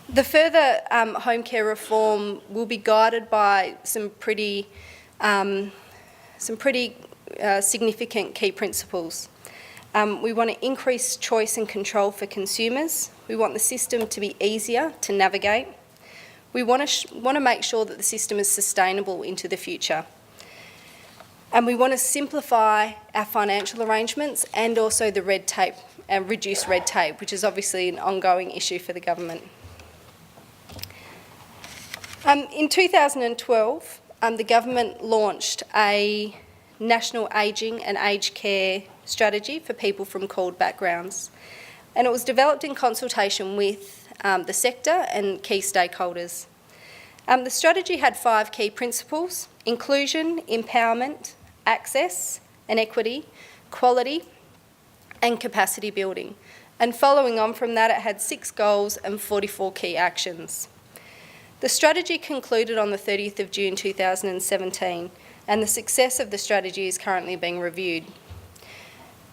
The further home care reform will be guided by some pretty significant key principles. We want to increase choice and control for consumers. We want the system to be easier to navigate. We want to make sure that the system is sustainable into the future. And we want to simplify our financial arrangements and also the red tape and reduce red tape, which is obviously an ongoing issue for the government. In 2012, the government launched a National Ageing and Aged Care strategy for people from CALD backgrounds. And it was developed in consultation with the sector and key stakeholders. The strategy had 5 key principles: inclusion, empowerment, access and equity, quality and capacity building. And following on from that, it had 6 goals and 44 key actions. The strategy concluded on the 30th of June 2017, and the success of the strategy is currently being reviewed.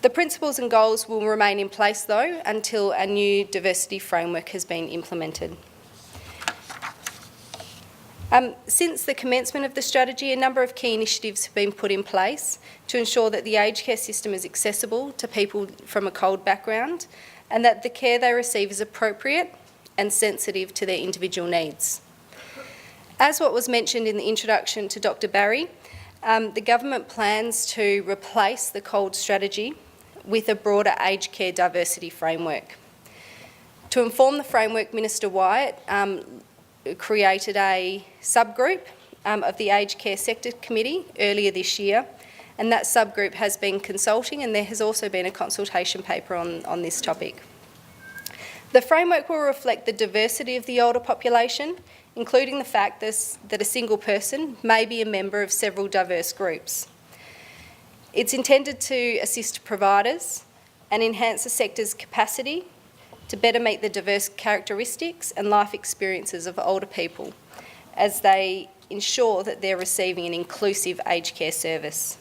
The principles and goals will remain in place, though, until a new diversity framework has been implemented. Since the commencement of the strategy, a number of key initiatives have been put in place to ensure that the aged care system is accessible to people from a CALD background and that the care they receive is appropriate and sensitive to their individual needs. As what was mentioned in the introduction to Dr. Barrie, the government plans to replace the CALD strategy with a broader aged care diversity framework. To inform the framework, Minister Wyatt created a subgroup of the Aged Care Sector Committee earlier this year, and that subgroup has been consulting, and there has also been a consultation paper on this topic. The framework will reflect the diversity of the older population, including the fact that a single person may be a member of several diverse groups. It's intended to assist providers and enhance the sector's capacity to better meet the diverse characteristics and life experiences of older people as they ensure that they're receiving an inclusive aged care service.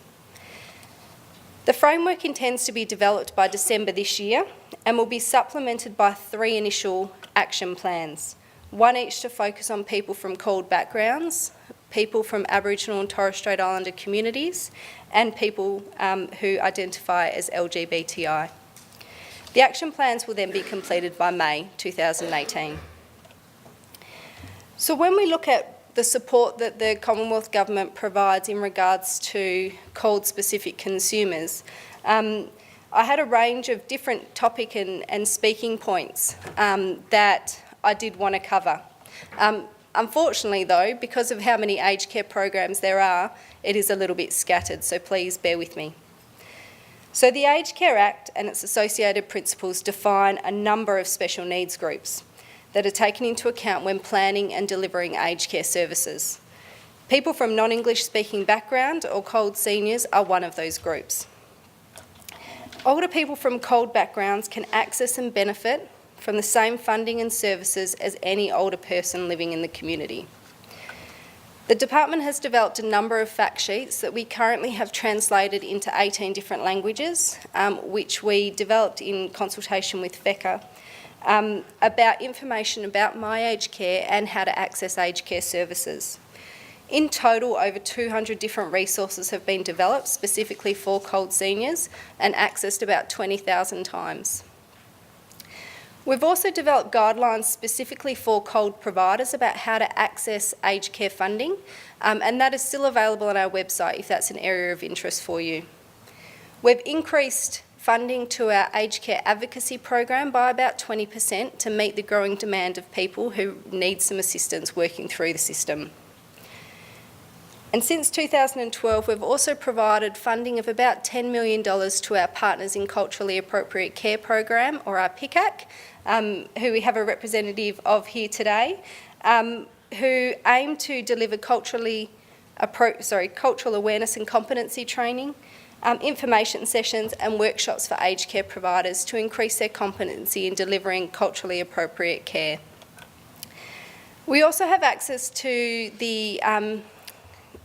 The framework intends to be developed by December this year and will be supplemented by 3 initial action plans, 1 each to focus on people from CALD backgrounds, people from Aboriginal and Torres Strait Islander communities, and people who identify as LGBTI. The action plans will then be completed by May 2018. So when we look at the support that the Commonwealth Government provides in regards to CALD-specific consumers, I had a range of different topic and speaking points that I did want to cover. Unfortunately, though, because of how many aged care programs there are, it is a little bit scattered, so please bear with me. So the Aged Care Act and its associated principles define a number of special needs groups. that are taken into account when planning and delivering aged care services. People from non-English speaking background or COLD seniors are one of those groups. Older people from COLD backgrounds can access and benefit from the same funding and services as any older person living in the community. The department has developed a number of fact sheets that we currently have translated into 18 different languages, which we developed in consultation with FECA, about information about my aged care and how to access aged care services. In total, over 200 different resources have been developed specifically for COLD seniors and accessed about 20,000 times. We've also developed guidelines specifically for COLD providers about how to access aged care funding, and that is still available on our website if that's an area of interest for you. We've increased funding to our aged care advocacy program by about 20% to meet the growing demand of people who need some assistance working through the system. And since 2012, we've also provided funding of about $10 million to our Partners in Culturally Appropriate Care program, or our PICAC, who we have a representative of here today, who aim to deliver cultural awareness and competency training, information sessions and workshops for aged care providers to increase their competency in delivering culturally appropriate care. We also have access to the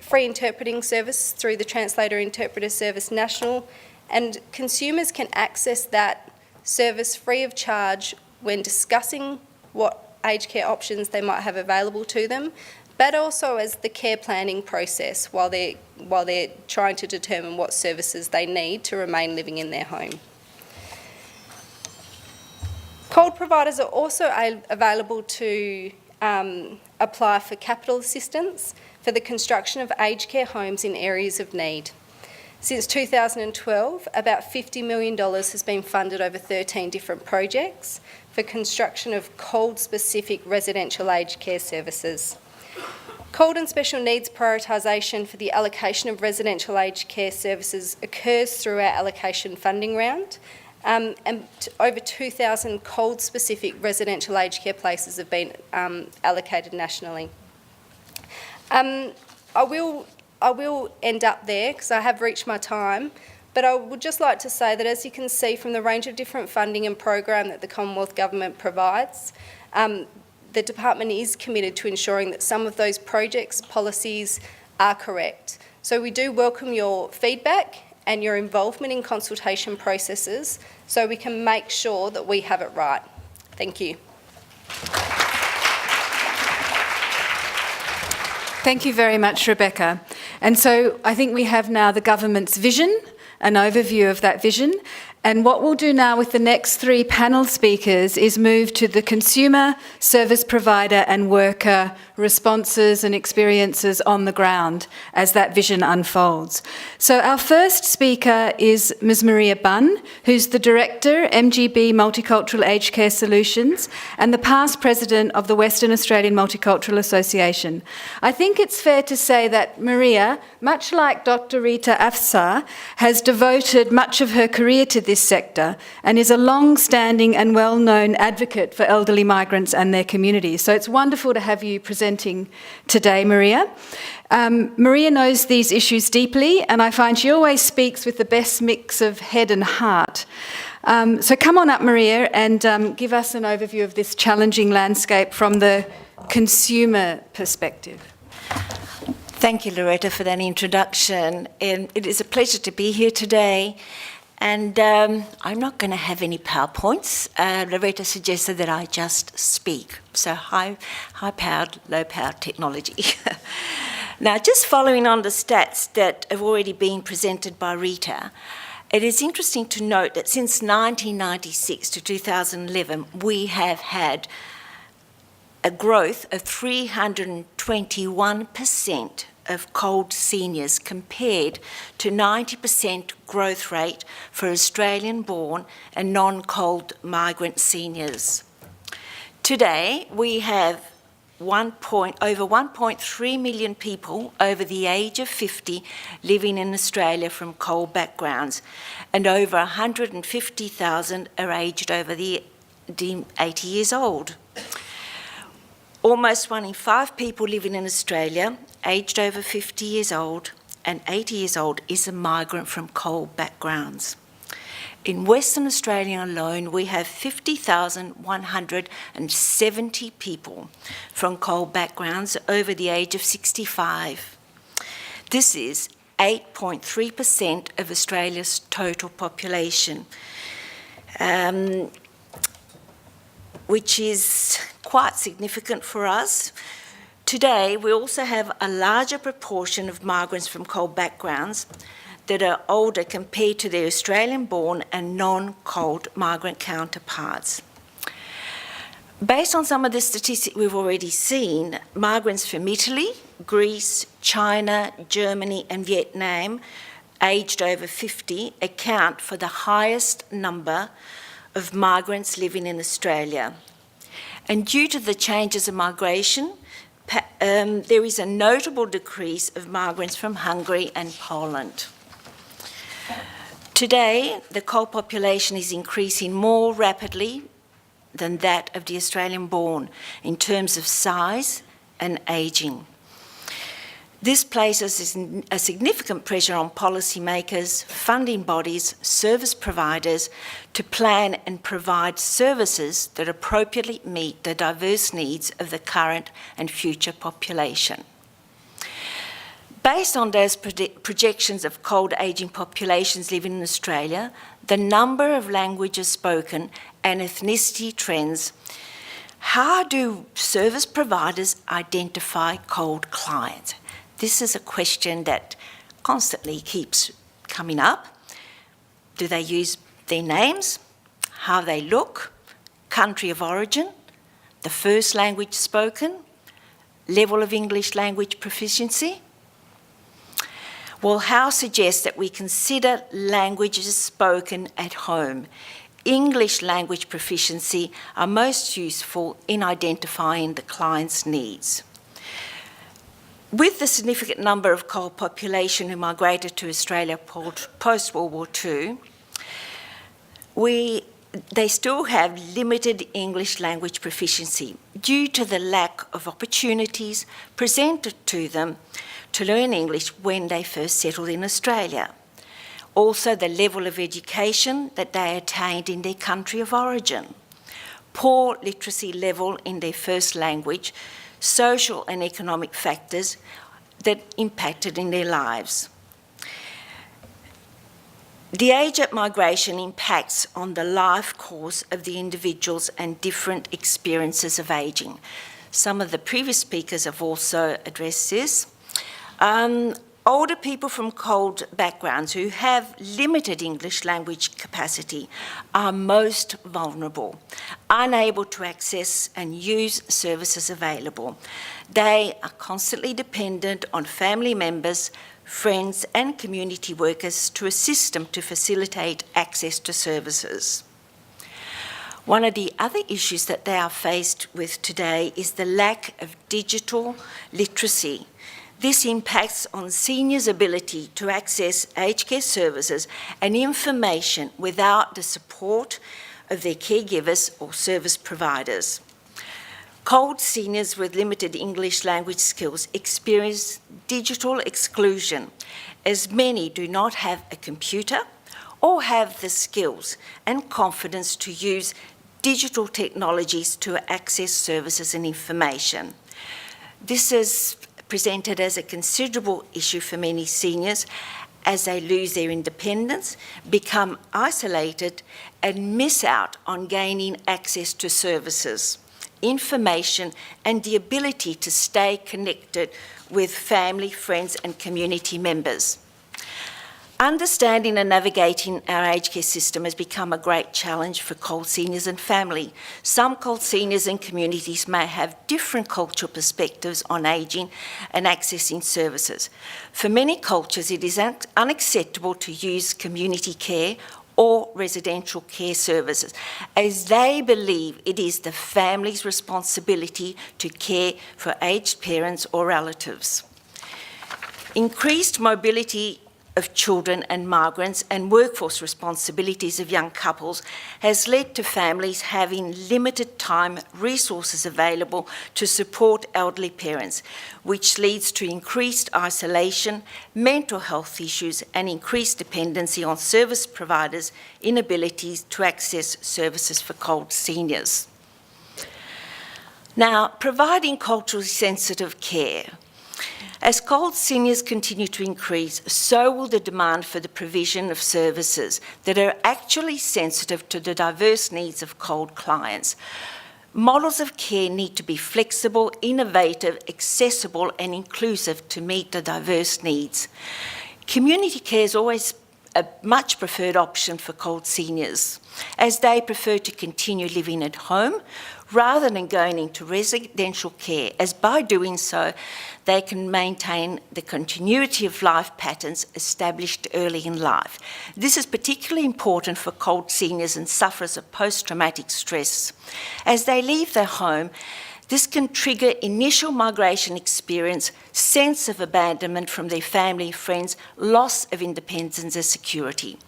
free interpreting service through the Translator Interpreter Service National, and consumers can access that service free of charge when discussing what aged care options they might have available to them, but also as the care planning process while they're trying to determine what services they need to remain living in their home. COLD providers are also available to apply for capital assistance for the construction of aged care homes in areas of need. Since 2012, about $50 million has been funded over 13 different projects for construction of COLD-specific residential aged care services. COLD and special needs prioritisation for the allocation of residential aged care services occurs through our allocation funding round, and over 2,000 COLD-specific residential aged care places have been allocated nationally. I will end up there because I have reached my time, but I would just like to say that as you can see from the range of different funding and program that the Commonwealth Government provides, the department is committed to ensuring that some of those projects, policies are correct. So we do welcome your feedback and your involvement in consultation processes so we can make sure that we have it right. Thank you. Thank you very much, Rebecca. And so I think we have now the government's vision, an overview of that vision. And what we'll do now with the next three panel speakers is move to the consumer, service provider and worker responses and experiences on the ground as that vision unfolds. So our first speaker is Ms. Maria Bunn, who's the Director, MGB Multicultural Aged Care Solutions, and the past President of the Western Australian Multicultural Association. I think it's fair to say that Maria, much like Dr. Rita Afsar, has devoted much of her career to this sector and is a long-standing and well-known advocate for elderly migrants and their communities. So it's wonderful to have you presenting today, Maria. Maria knows these issues deeply, and I find she always speaks with the best mix of head and heart. So come on up, Maria, and give us an overview of this challenging landscape from the consumer perspective. Thank you, Loretta, for that introduction. And it is a pleasure to be here today. And I'm not going to have any PowerPoints. Loretta suggested that I just speak. So high-powered, low-powered technology. Now, just following on the stats that have already been presented by Rita, it is interesting to note that since 1996 to 2011, we have had a growth of 321% of COLD seniors compared to 90% growth rate for Australian-born and non-COLD migrant seniors. Today, we have over 1.3 million people over the age of 50 living in Australia from COLD backgrounds, and over 150,000 are aged over the 80 years old. Almost 1 in 5 people living in Australia, aged over 50 years old and 80 years old, is a migrant from coal backgrounds. In Western Australia alone, we have 50,170 people from coal backgrounds over the age of 65. This is 8.3% of Australia's total population, which is quite significant for us. Today, we also have a larger proportion of migrants from coal backgrounds that are older compared to their Australian-born and non-coal migrant counterparts. Based on some of the statistics we've already seen, migrants from Italy, Greece, China, Germany and Vietnam, aged over 50, account for the highest number of migrants living in Australia. And due to the changes in migration, there is a notable decrease of migrants from Hungary and Poland. Today, the coal population is increasing more rapidly than that of the Australian-born in terms of size and ageing. This places a significant pressure on policymakers, funding bodies, service providers to plan and provide services that appropriately meet the diverse needs of the current and future population. Based on those projections of cold ageing populations living in Australia, the number of languages spoken and ethnicity trends, how do service providers identify cold clients? This is a question that constantly keeps coming up. Do they use their names, how they look, country of origin, the first language spoken, level of English language proficiency? Well, Howe suggests that we consider languages spoken at home. English language proficiency are most useful in identifying the client's needs. With the significant number of coal population who migrated to Australia post-World War II, they still have limited English language proficiency due to the lack of opportunities presented to them to learn English when they first settled in Australia. Also, the level of education that they attained in their country of origin, poor literacy level in their first language, social and economic factors that impacted in their lives. The age at migration impacts on the life course of the individuals and different experiences of ageing. Some of the previous speakers have also addressed this. Older people from cold backgrounds who have limited English language capacity are most vulnerable, unable to access and use services available. They are constantly dependent on family members, friends and community workers to assist them to facilitate access to services. One of the other issues that they are faced with today is the lack of digital literacy. This impacts on seniors' ability to access aged care services and information without the support of their caregivers or service providers. Cold seniors with limited English language skills experience digital exclusion, as many do not have a computer or have the skills and confidence to use digital technologies to access services and information. This is presented as a considerable issue for many seniors as they lose their independence, become isolated, and miss out on gaining access to services, information, and the ability to stay connected with family, friends, and community members. Understanding and navigating our aged care system has become a great challenge for cold seniors and family. Some cold seniors and communities may have different cultural perspectives on ageing and accessing services. For many cultures, it is unacceptable to use community care or residential care services, as they believe it is the family's responsibility to care for aged parents or relatives. Increased mobility of children and migrants and workforce responsibilities of young couples has led to families having limited time, resources available to support elderly parents, which leads to increased isolation, mental health issues, and increased dependency on service providers' inabilities to access services for cold seniors. Now, providing culturally sensitive care. As cold seniors continue to increase, so will the demand for the provision of services that are actually sensitive to the diverse needs of cold clients. Models of care need to be flexible, innovative, accessible, and inclusive to meet the diverse needs. Community care is always a much preferred option for cold seniors, as they prefer to continue living at home rather than going into residential care, as by doing so, they can maintain the continuity of life patterns established early in life. This is particularly important for cold seniors and sufferers of post-traumatic stress. As they leave their home, this can trigger initial migration experience, sense of abandonment from their family, friends, loss of independence and security.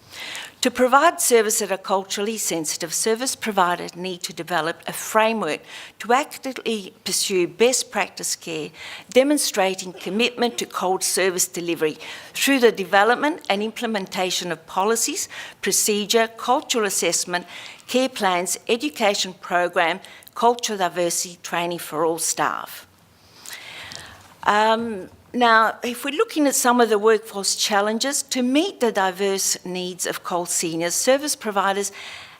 To provide service that are culturally sensitive, service providers need to develop a framework to actively pursue best practice care, demonstrating commitment to cold service delivery through the development and implementation of policies, procedure, cultural assessment, care plans, education program, cultural diversity training for all staff. Now, if we're looking at some of the workforce challenges, to meet the diverse needs of cold seniors, service providers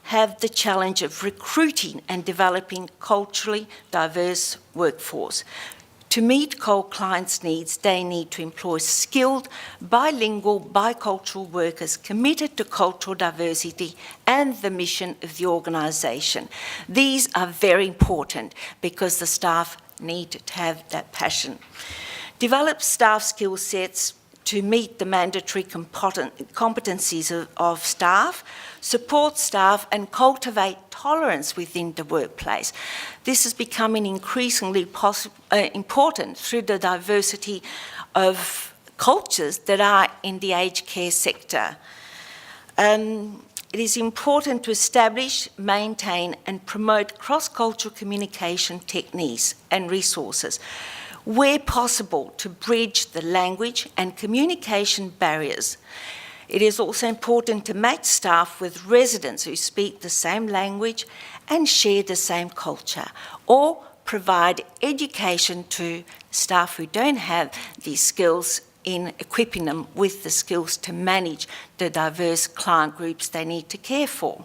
have the challenge of recruiting and developing culturally diverse workforce. To meet cold clients' needs, they need to employ skilled, bilingual, bicultural workers committed to cultural diversity and the mission of the organisation. These are very important because the staff need to have that passion. Develop staff skill sets to meet the mandatory competencies of staff, support staff and cultivate tolerance within the workplace. This is becoming increasingly important through the diversity of cultures that are in the aged care sector. It is important to establish, maintain and promote cross-cultural communication techniques and resources where possible to bridge the language and communication barriers. It is also important to match staff with residents who speak the same language and share the same culture, or provide education to staff who don't have these skills in equipping them with the skills to manage the diverse client groups they need to care for.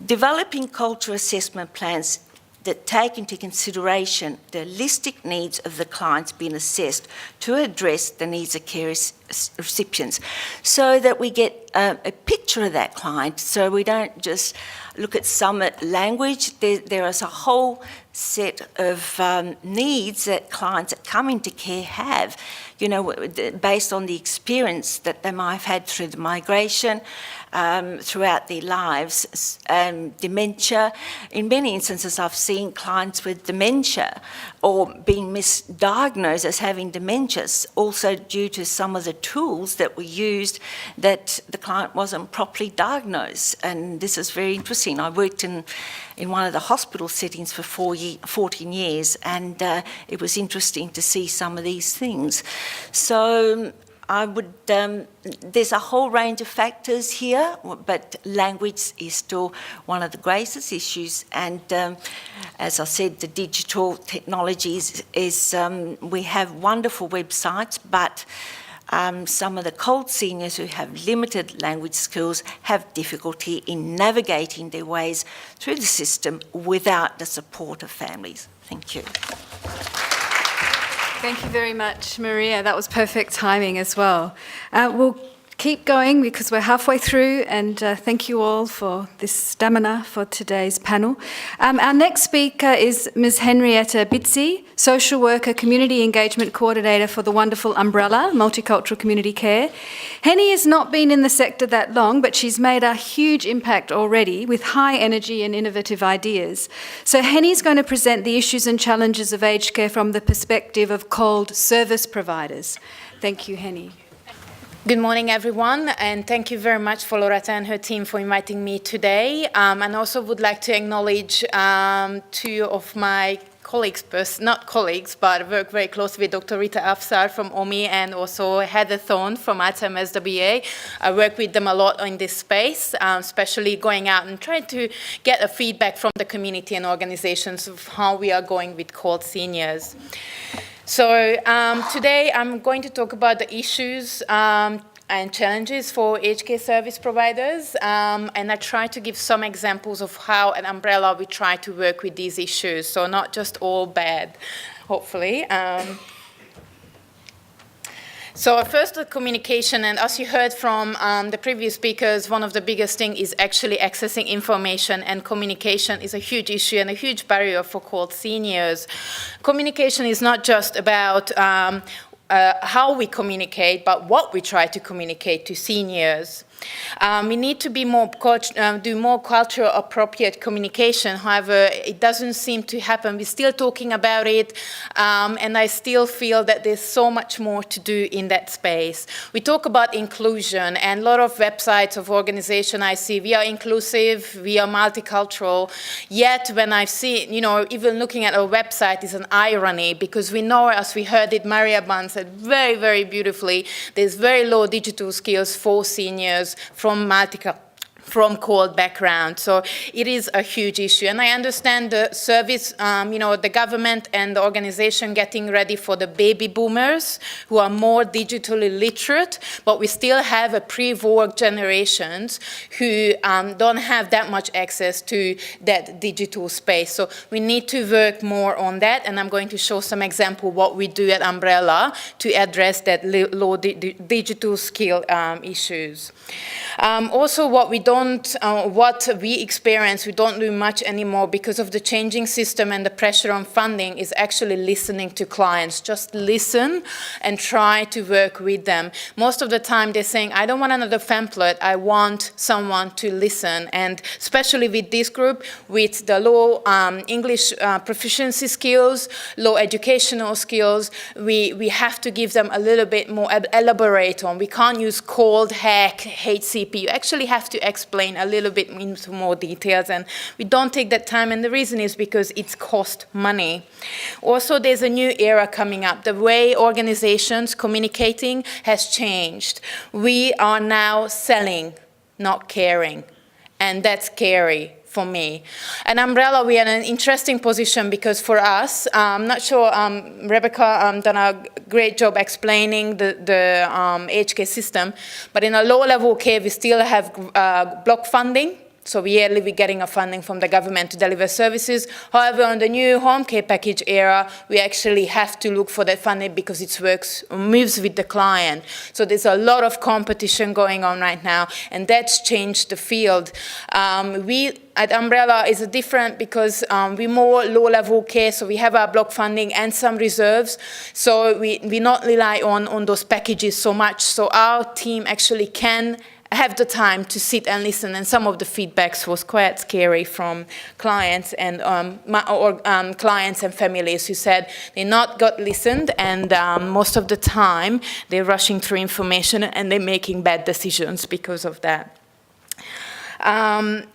Developing cultural assessment plans that take into consideration the holistic needs of the clients being assessed to address the needs of care recipients, so that we get a picture of that client, so we don't just look at some language. There is a whole set of needs that clients that come into care have, you know, based on the experience that they might have had through the migration, throughout their lives, dementia. In many instances, I've seen clients with dementia or being misdiagnosed as having dementia, also due to some of the tools that were used that the client wasn't properly diagnosed. And this is very interesting. I worked in one of the hospital settings for 14 years, and it was interesting to see some of these things. So there's a whole range of factors here, but language is still one of the greatest issues. And as I said, the digital technologies we have wonderful websites, but some of the cold seniors who have limited language skills have difficulty in navigating their ways through the system without the support of families. Thank you. Thank you very much, Maria. That was perfect timing as well. We'll keep going because we're halfway through, and thank you all for this stamina for today's panel. Our next speaker is Ms. Henrietta Biczi, Social Worker, Community Engagement Coordinator for the wonderful umbrella, Multicultural Community Care. Henny has not been in the sector that long, but she's made a huge impact already with high energy and innovative ideas. So Henny's going to present the issues and challenges of aged care from the perspective of cold service providers. Thank you, Henny. Good morning, everyone, and thank you very much for Loretta and her team for inviting me today. And also would like to acknowledge two of my colleagues, not colleagues, but work very closely with Dr. Rita Afsar from OMI and also Heather Thorne from Alzheimer's WA. I work with them a lot in this space, especially going out and trying to get a feedback from the community and organizations of how we are going with cold seniors. So today I'm going to talk about the issues and challenges for aged care service providers, and I try to give some examples of how at Umbrella we try to work with these issues, so not just all bad, hopefully. So first, the communication, and as you heard from the previous speakers, one of the biggest things is actually accessing information, and communication is a huge issue and a huge barrier for cold seniors. Communication is not just about how we communicate, but what we try to communicate to seniors. We need to be do more cultural appropriate communication. However, it doesn't seem to happen. We're still talking about it, and I still feel that there's so much more to do in that space. We talk about inclusion, and a lot of websites of organizations I see, we are inclusive, we are multicultural. Yet when I see, even looking at our website is an irony, because we know, as we heard it, Maria Bunn said very, very beautifully, there's very low digital skills for seniors from cold background. So it is a huge issue. And I understand the service, the government and the organization getting ready for the baby boomers who are more digitally literate, but we still have a pre-war generations who don't have that much access to that digital space. So we need to work more on that, and I'm going to show some example what we do at Umbrella to address that low digital skill issues. Also, what we experience, we don't do much anymore because of the changing system and the pressure on funding, is actually listening to clients. Just listen and try to work with them. Most of the time they're saying, I don't want another pamphlet, I want someone to listen. And especially with this group, with the low English proficiency skills, low educational skills, we have to give them a little bit more elaborate on. We can't use cold hack, HCP. You actually have to explain a little bit into more details, and we don't take that time, and the reason is because it's cost money. Also, there's a new era coming up. The way organizations communicating has changed. We are now selling, not caring, and that's scary for me. At Umbrella, we are in an interesting position because for us, I'm not sure, Rebecca done a great job explaining the aged care system, but in a low-level care, we still have block funding. So yearly we're getting a funding from the government to deliver services. However, on the new home care package era, we actually have to look for that funding because it moves with the client. So there's a lot of competition going on right now, and that's changed the field. We at Umbrella is different because we're more low-level care, so we have our block funding and some reserves. So we not rely on those packages so much. So our team actually can have the time to sit and listen, and some of the feedbacks was quite scary from clients and clients and families who said they not got listened, and most of the time they're rushing through information and they're making bad decisions because of that.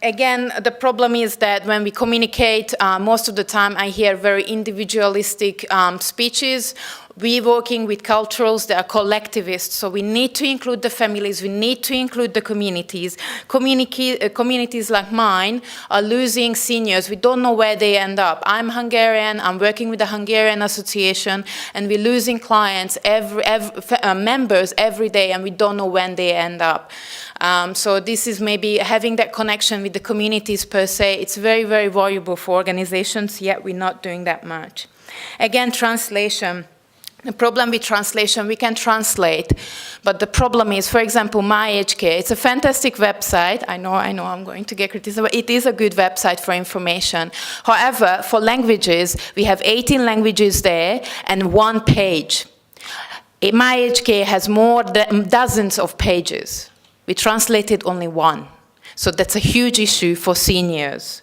Again, the problem is that when we communicate, most of the time I hear very individualistic speeches. We're working with cultures that are collectivist, so we need to include the families, we need to include the communities. Communities like mine are losing seniors. We don't know where they end up. I'm Hungarian, I'm working with the Hungarian Association, and we're losing clients, members every day, and we don't know when they end up. So this is maybe having that connection with the communities per se. It's very, very valuable for organizations, yet we're not doing that much. Again, translation. The problem with translation, we can translate, but the problem is, for example, My Aged Care. It's a fantastic website. I know I'm going to get criticized, but it is a good website for information. However, for languages, we have 18 languages there and 1 page. My Aged Care has more than dozens of pages. We translated only 1. So that's a huge issue for seniors.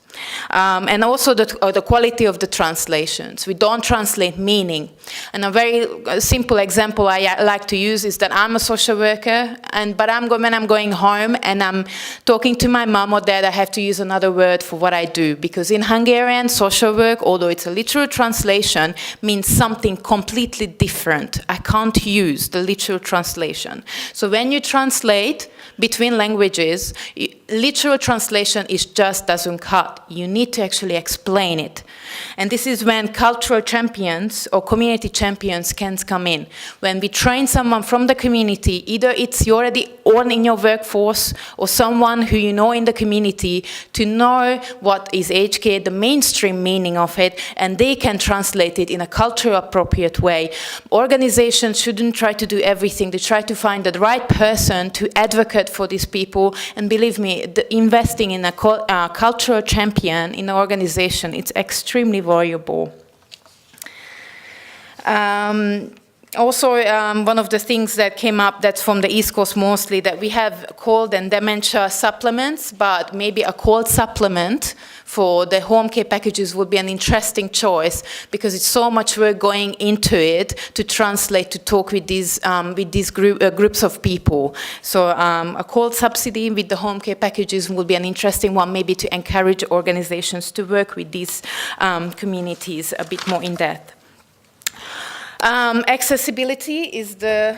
And also the quality of the translations. We don't translate meaning. And a very simple example I like to use is that I'm a social worker, but when I'm going home and I'm talking to my mom or dad, I have to use another word for what I do. Because in Hungarian, social work, although it's a literal translation, means something completely different. I can't use the literal translation. So when you translate between languages, literal translation just doesn't cut. You need to actually explain it. And this is when cultural champions or community champions can come in. When we train someone from the community, either it's you already on in your workforce or someone who you know in the community to know what is HK, the mainstream meaning of it, and they can translate it in a cultural appropriate way. Organizations shouldn't try to do everything. They try to find the right person to advocate for these people. And believe me, investing in a cultural champion in an organization, it's extremely valuable. Also, one of the things that came up that's from the East Coast mostly, that we have cold and dementia supplements, but maybe a cold supplement for the home care packages would be an interesting choice, because it's so much work going into it to translate, to talk with these groups of people. So a cold subsidy with the home care packages would be an interesting one, maybe to encourage organizations to work with these communities a bit more in depth. Accessibility is the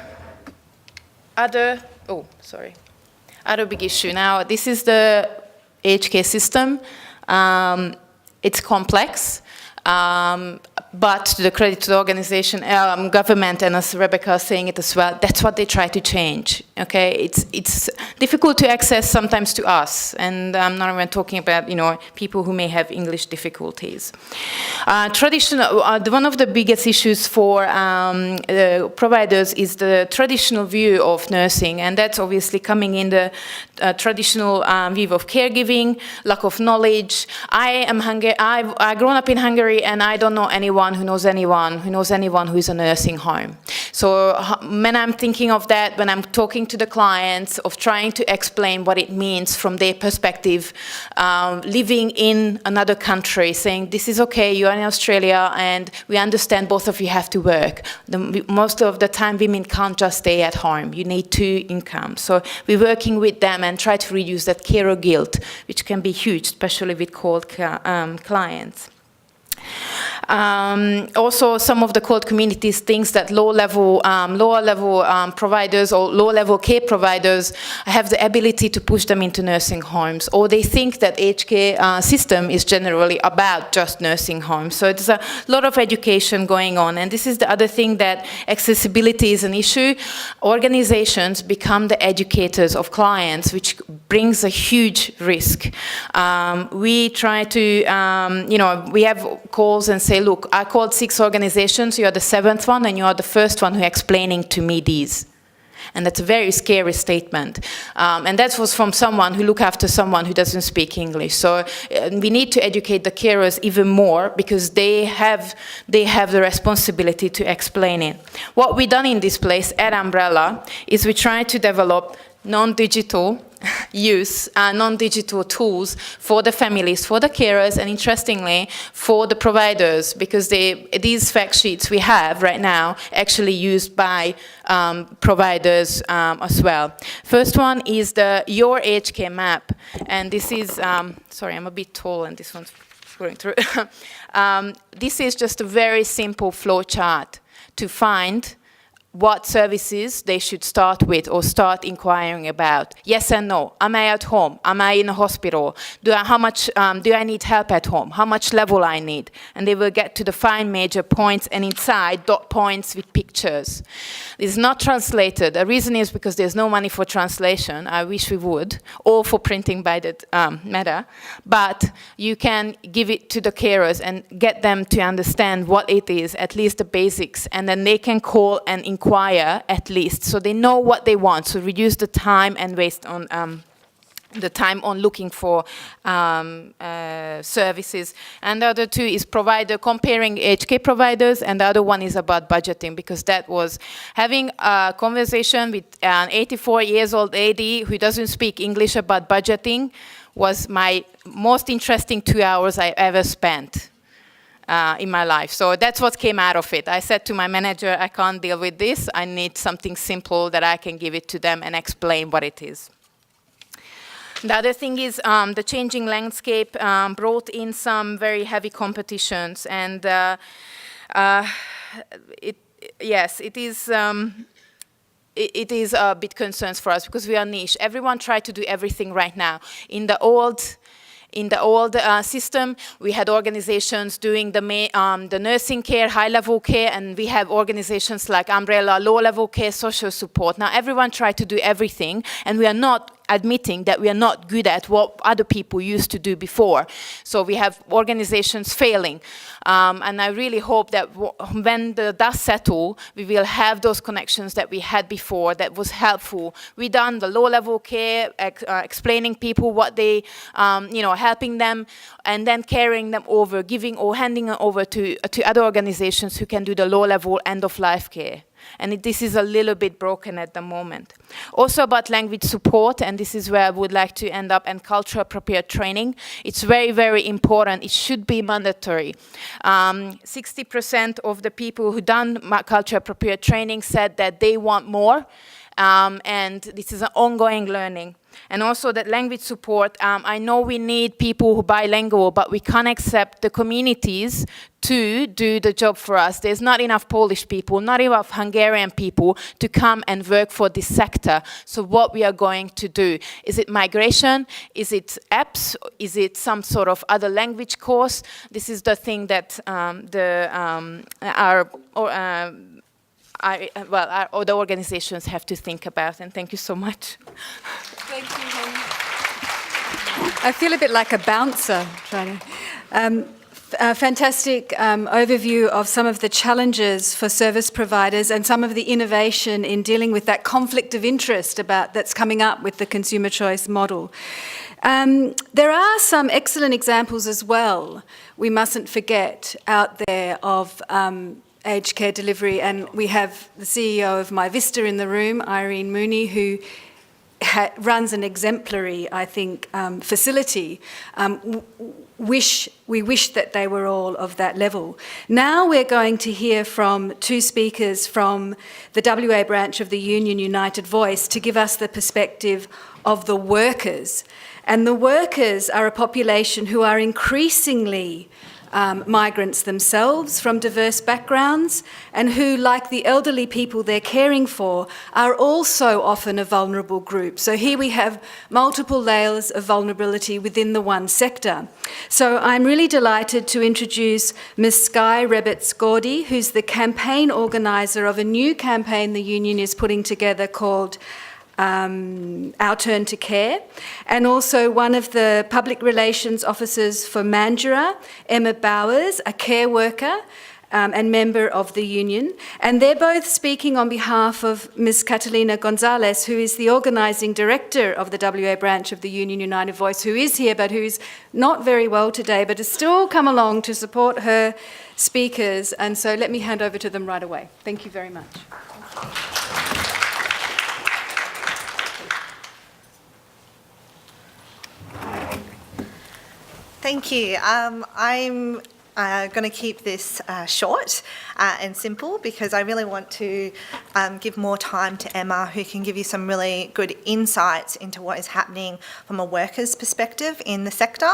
other big issue. Now, this is the HK system. It's complex, but to the credit to the organization, government, and as Rebecca is saying it as well, that's what they try to change. Okay, it's difficult to access sometimes to us, and I'm not even talking about people who may have English difficulties. One of the biggest issues for providers is the traditional view of nursing, and that's obviously coming in the traditional view of caregiving, lack of knowledge. I've grown up in Hungary, and I don't know anyone who knows anyone who is a nursing home. So when I'm thinking of that, when I'm talking to the clients, of trying to explain what it means from their perspective, living in another country, saying this is okay, you are in Australia, and we understand both of you have to work. Most of the time, women can't just stay at home. You need two incomes. So we're working with them and try to reduce that carer guilt, which can be huge, especially with cold clients. Also, some of the cold communities thinks that lower level providers or low-level care providers have the ability to push them into nursing homes, or they think that HK system is generally about just nursing homes. So there's a lot of education going on, and this is the other thing, that accessibility is an issue. Organizations become the educators of clients, which brings a huge risk. We try to, we have calls and say, look, I called 6 organizations, you are the 7th one, and you are the first one who are explaining to me these. And that's a very scary statement. And that was from someone who look after someone who doesn't speak English. So we need to educate the carers even more, because they have the responsibility to explain it. What we done in this place at Umbrella is we try to develop non-digital non-digital tools for the families, for the carers, and interestingly, for the providers, because these fact sheets we have right now actually used by providers as well. First one is the Your HK map, and this is, sorry, I'm a bit tall and this one's going through. This is just a very simple flow chart to find what services they should start with or start inquiring about. Yes and no. Am I at home? Am I in a hospital? How much do I need help at home? How much level I need? And they will get to the 5 major points, and inside dot points with pictures. It's not translated. The reason is because there's no money for translation. I wish we would, or for printing by that matter. But you can give it to the carers and get them to understand what it is, at least the basics, and then they can call and inquire at least, so they know what they want. So reduce the time and waste on the time on looking for services. And the other 2 is comparing HK providers, and the other one is about budgeting, because that was having a conversation with an 84-year-old lady who doesn't speak English about budgeting was my most interesting 2 hours I ever spent in my life. So that's what came out of it. I said to my manager, I can't deal with this. I need something simple that I can give it to them and explain what it is. The other thing is the changing landscape brought in some very heavy competitions, and yes, it is a bit concerns for us because we are niche. Everyone tried to do everything right now. In the old system, we had organizations doing the nursing care, high-level care, and we have organizations like Umbrella, low-level care, social support. Now everyone tried to do everything, and we are not admitting that we are not good at what other people used to do before. So we have organizations failing. And I really hope that when the dust settles, we will have those connections that we had before that was helpful. We done the low-level care, explaining people what they, helping them, and then carrying them over, giving or handing them over to other organizations who can do the low-level end-of-life care. And this is a little bit broken at the moment. Also about language support, and this is where I would like to end up, and culture appropriate training. It's very, very important. It should be mandatory. 60% of the people who done culture appropriate training said that they want more. And this is an ongoing learning. And also that language support, I know we need people who are bilingual, but we can't accept the communities to do the job for us. There's not enough Polish people, not enough Hungarian people to come and work for this sector. So what we are going to do? Is it migration? Is it apps? Is it some sort of other language course? This is the thing that the organizations have to think about, and thank you so much. Thank you, Helen. I feel a bit like a bouncer trying to. A fantastic overview of some of the challenges for service providers and some of the innovation in dealing with that conflict of interest that's coming up with the consumer choice model. There are some excellent examples as well, we mustn't forget, out there of aged care delivery, and we have the CEO of My Vista in the room, Irene Mooney, who runs an exemplary, I think, facility. We wish that they were all of that level. Now we're going to hear from two speakers from the WA branch of the Union United Voice to give us the perspective of the workers. And the workers are a population who are increasingly migrants themselves from diverse backgrounds, and who, like the elderly people they're caring for, are also often a vulnerable group. So here we have multiple layers of vulnerability within the one sector. So I'm really delighted to introduce Ms. Skye Rebbets-Gordy, who's the campaign organiser of a new campaign the union is putting together called Our Turn to Care, and also one of the public relations officers for Mandurah, Emma Bowers, a care worker and member of the union. And they're both speaking on behalf of Ms. Catalina Gonzalez, who is the organising director of the WA branch of the Union United Voice, who is here but who's not very well today, but has still come along to support her speakers. And so let me hand over to them right away. Thank you very much. Thank you. I'm going to keep this short and simple because I really want to give more time to Emma, who can give you some really good insights into what is happening from a worker's perspective in the sector.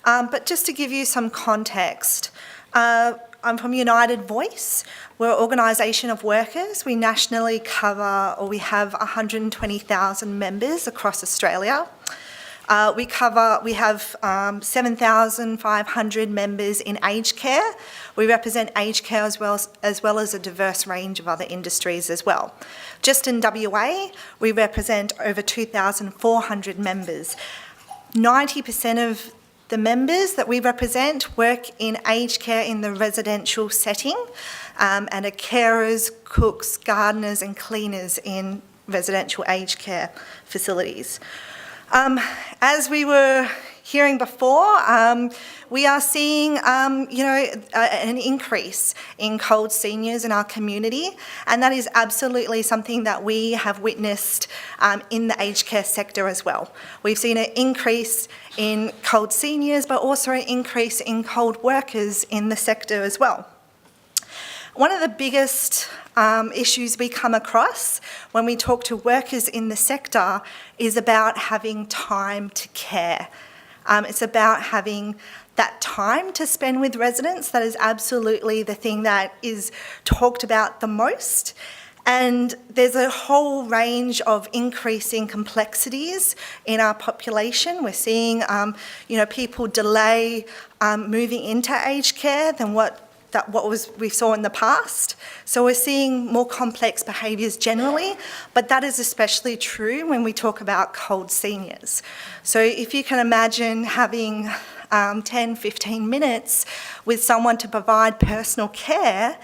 But just to give you some context, I'm from United Voice. We're an organisation of workers. We nationally cover, or we have 120,000 members across Australia. We have 7,500 members in aged care. We represent aged care as well as a diverse range of other industries as well. Just in WA, we represent over 2,400 members. 90% of the members that we represent work in aged care in the residential setting and are carers, cooks, gardeners and cleaners in residential aged care facilities. As we were hearing before, we are seeing, an increase in cold seniors in our community, and that is absolutely something that we have witnessed in the aged care sector as well. We've seen an increase in cold seniors, but also an increase in cold workers in the sector as well. One of the biggest issues we come across when we talk to workers in the sector is about having time to care. It's about having that time to spend with residents. That is absolutely the thing that is talked about the most. And there's a whole range of increasing complexities in our population. We're seeing, people delay moving into aged care than what we saw in the past. So we're seeing more complex behaviours generally, but that is especially true when we talk about cold seniors. So if you can imagine having 10, 15 minutes with someone to provide personal care,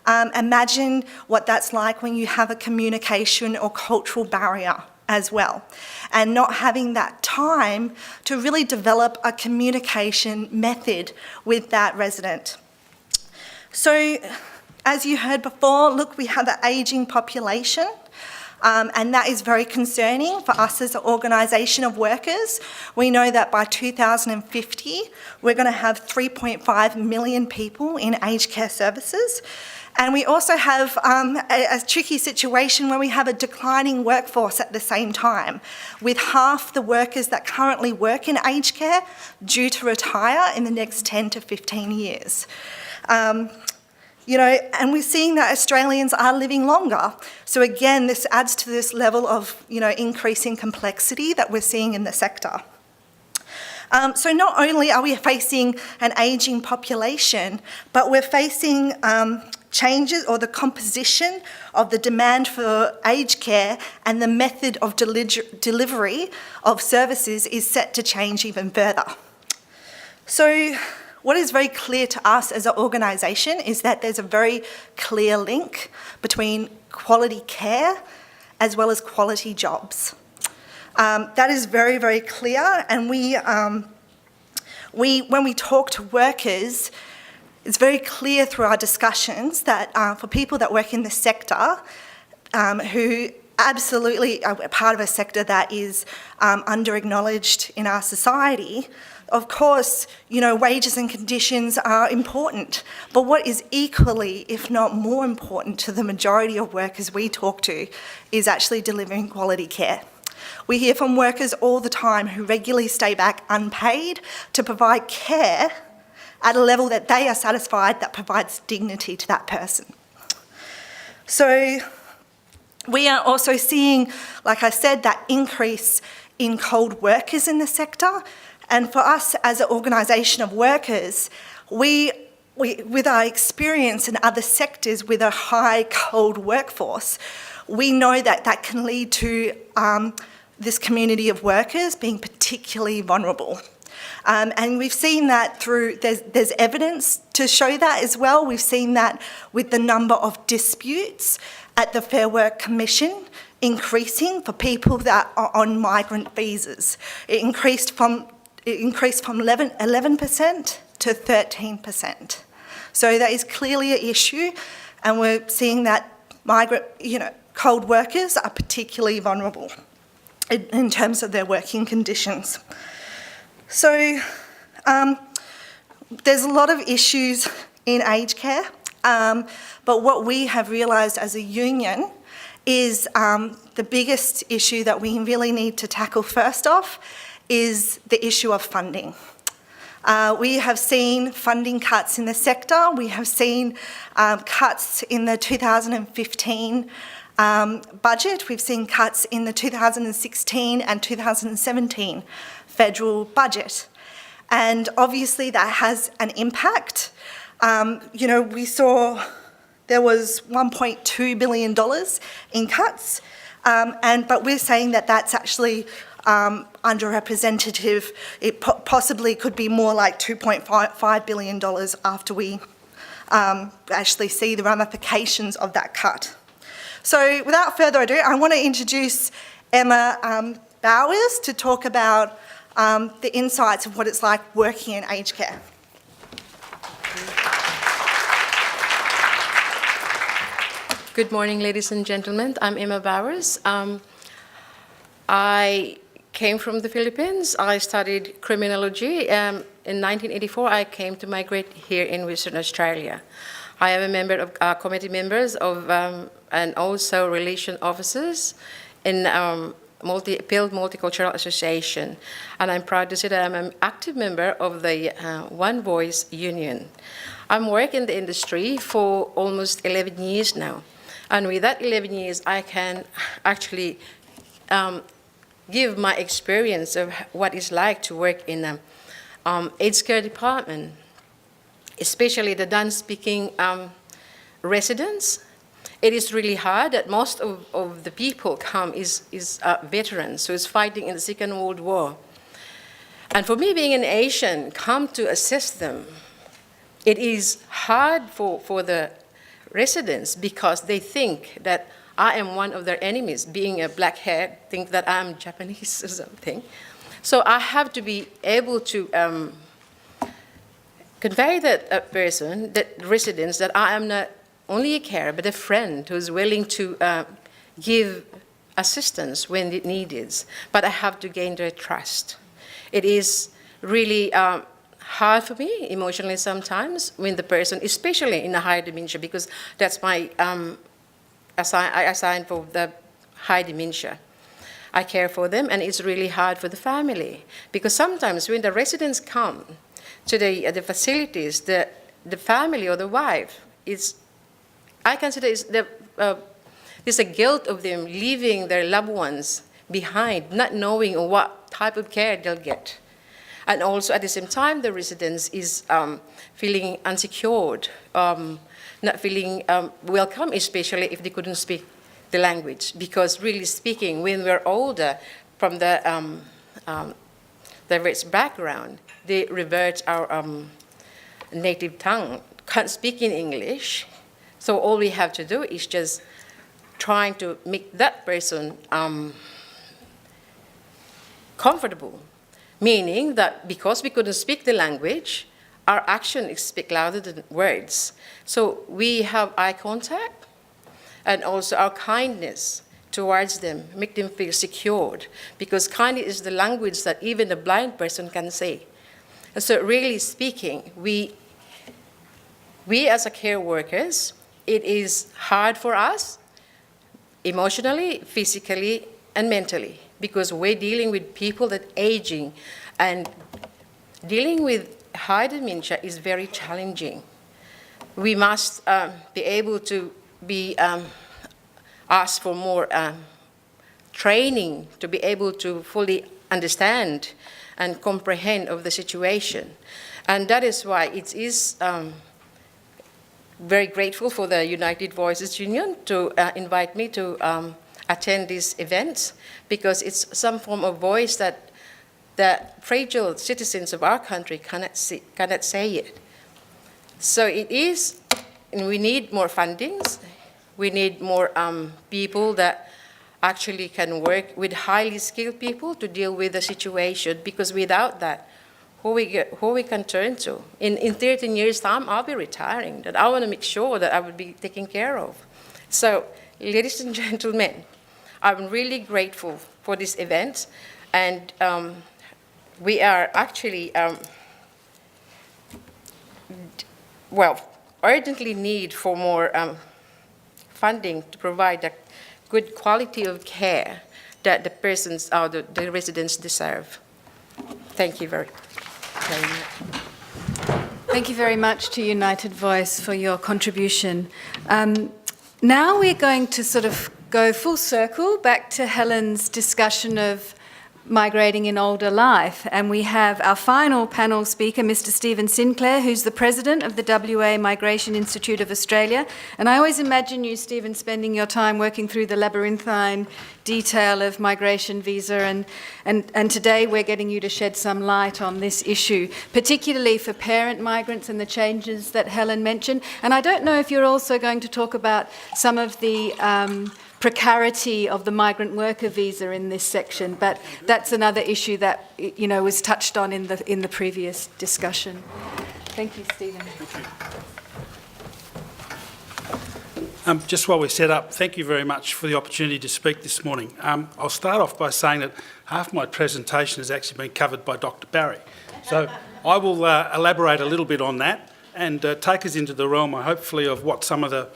imagine what that's like when you have a communication or cultural barrier as well, and not having that time to really develop a communication method with that resident. So, as you heard before, look, we have an ageing population, and that is very concerning for us as an organisation of workers. We know that by 2050, we're going to have 3.5 million people in aged care services. And we also have a tricky situation where we have a declining workforce at the same time, with half the workers that currently work in aged care due to retire in the next 10 to 15 years. And we're seeing that Australians are living longer. So again, this adds to this level of, increasing complexity that we're seeing in the sector. So not only are we facing an ageing population, but we're facing changes, or the composition of the demand for aged care and the method of delivery of services is set to change even further. So what is very clear to us as an organisation is that there's a very clear link between quality care as well as quality jobs. That is very, very clear, and when we talk to workers, it's very clear through our discussions that for people that work in the sector, who absolutely are part of a sector that is under-acknowledged in our society, of course, wages and conditions are important. But what is equally, if not more important to the majority of workers we talk to, is actually delivering quality care. We hear from workers all the time who regularly stay back unpaid to provide care at a level that they are satisfied that provides dignity to that person. So we are also seeing, like I said, that increase in cold workers in the sector. And for us as an organisation of workers, we with our experience in other sectors with a high cold workforce, we know that that can lead to this community of workers being particularly vulnerable. And we've seen that through, there's evidence to show that as well. We've seen that with the number of disputes at the Fair Work Commission increasing for people that are on migrant visas. It increased from 11% to 13%. So that is clearly an issue, and we're seeing that cold workers are particularly vulnerable in terms of their working conditions. So there's a lot of issues in aged care, but what we have realised as a union is the biggest issue that we really need to tackle first off is the issue of funding. We have seen funding cuts in the sector. We have seen cuts in the 2015 budget. We've seen cuts in the 2016 and 2017 federal budget. And obviously that has an impact. We saw there was $1.2 billion in cuts, but we're saying that that's actually underrepresentative. It possibly could be more like $2.5 billion after we actually see the ramifications of that cut. So without further ado, I want to introduce Emma Bowers to talk about the insights of what it's like working in aged care. Good morning, ladies and gentlemen. I'm Emma Bowers. I came from the Philippines. I studied criminology. In 1984, I came to migrate here in Western Australia. I am a member of committee members of and also relation officers in Multicultural Association. And I'm proud to say that I'm an active member of the One Voice Union. I'm working in the industry for almost 11 years now. And with that 11 years, I can actually give my experience of what it's like to work in an aged care department, especially the Dutch-speaking residents. It is really hard that most of the people come is veterans who is fighting in the Second World War. And for me, being an Asian, come to assist them, it is hard for the residents because they think that I am one of their enemies. Being a black hair, think that I'm Japanese or something. So I have to be able to convey that person, that residents, that I am not only a carer, but a friend who's willing to give assistance when it needed. But I have to gain their trust. It is really hard for me emotionally sometimes when the person, especially in a high dementia, because that's my, I assign for the high dementia. I care for them, and it's really hard for the family, because sometimes when the residents come to the facilities, the family or the wife is, I consider there's a guilt of them leaving their loved ones behind, not knowing what type of care they'll get. And also at the same time, the residents is feeling unsecured, not feeling welcome, especially if they couldn't speak the language. Because really speaking, when we're older, from the rich background, they revert our native tongue, can't speak in English. So all we have to do is just trying to make that person comfortable. Meaning that because we couldn't speak the language, our actions speak louder than words. So we have eye contact and also our kindness towards them, make them feel secured. Because kindness is the language that even a blind person can say. And so really speaking, we as a care workers, it is hard for us emotionally, physically, and mentally, because we're dealing with people that are aging, and dealing with high dementia is very challenging. We must be able to be asked for more training to be able to fully understand and comprehend of the situation. And that is why it is very grateful for the United Voices Union to invite me to attend these events, because it's some form of voice that the fragile citizens of our country cannot say it. So it is, and we need more fundings. We need more people that actually can work with highly skilled people to deal with the situation, because without that, who we can turn to? In 13 years' time, I'll be retiring. That I want to make sure that I will be taken care of. So, ladies and gentlemen, I'm really grateful for this event, and we are actually, urgently need for more funding to provide a good quality of care that the persons, the residents deserve. Thank you very much. Thank you very much to United Voice for your contribution. Now we're going to sort of go full circle back to Helen's discussion of migrating in older life. And we have our final panel speaker, Mr. Stephen Sinclair, who's the president of the WA Migration Institute of Australia. And I always imagine you, Stephen, spending your time working through the labyrinthine detail of migration visa. And today we're getting you to shed some light on this issue, particularly for parent migrants and the changes that Helen mentioned. And I don't know if you're also going to talk about some of the precarity of the migrant worker visa in this section, but that's another issue that, you know, was touched on in the previous discussion. Thank you, Stephen. Just while we're set up, thank you very much for the opportunity to speak this morning. I'll start off by saying that half my presentation has actually been covered by Dr. Barrie. So I will elaborate a little bit on that and take us into the realm, hopefully, of what some of the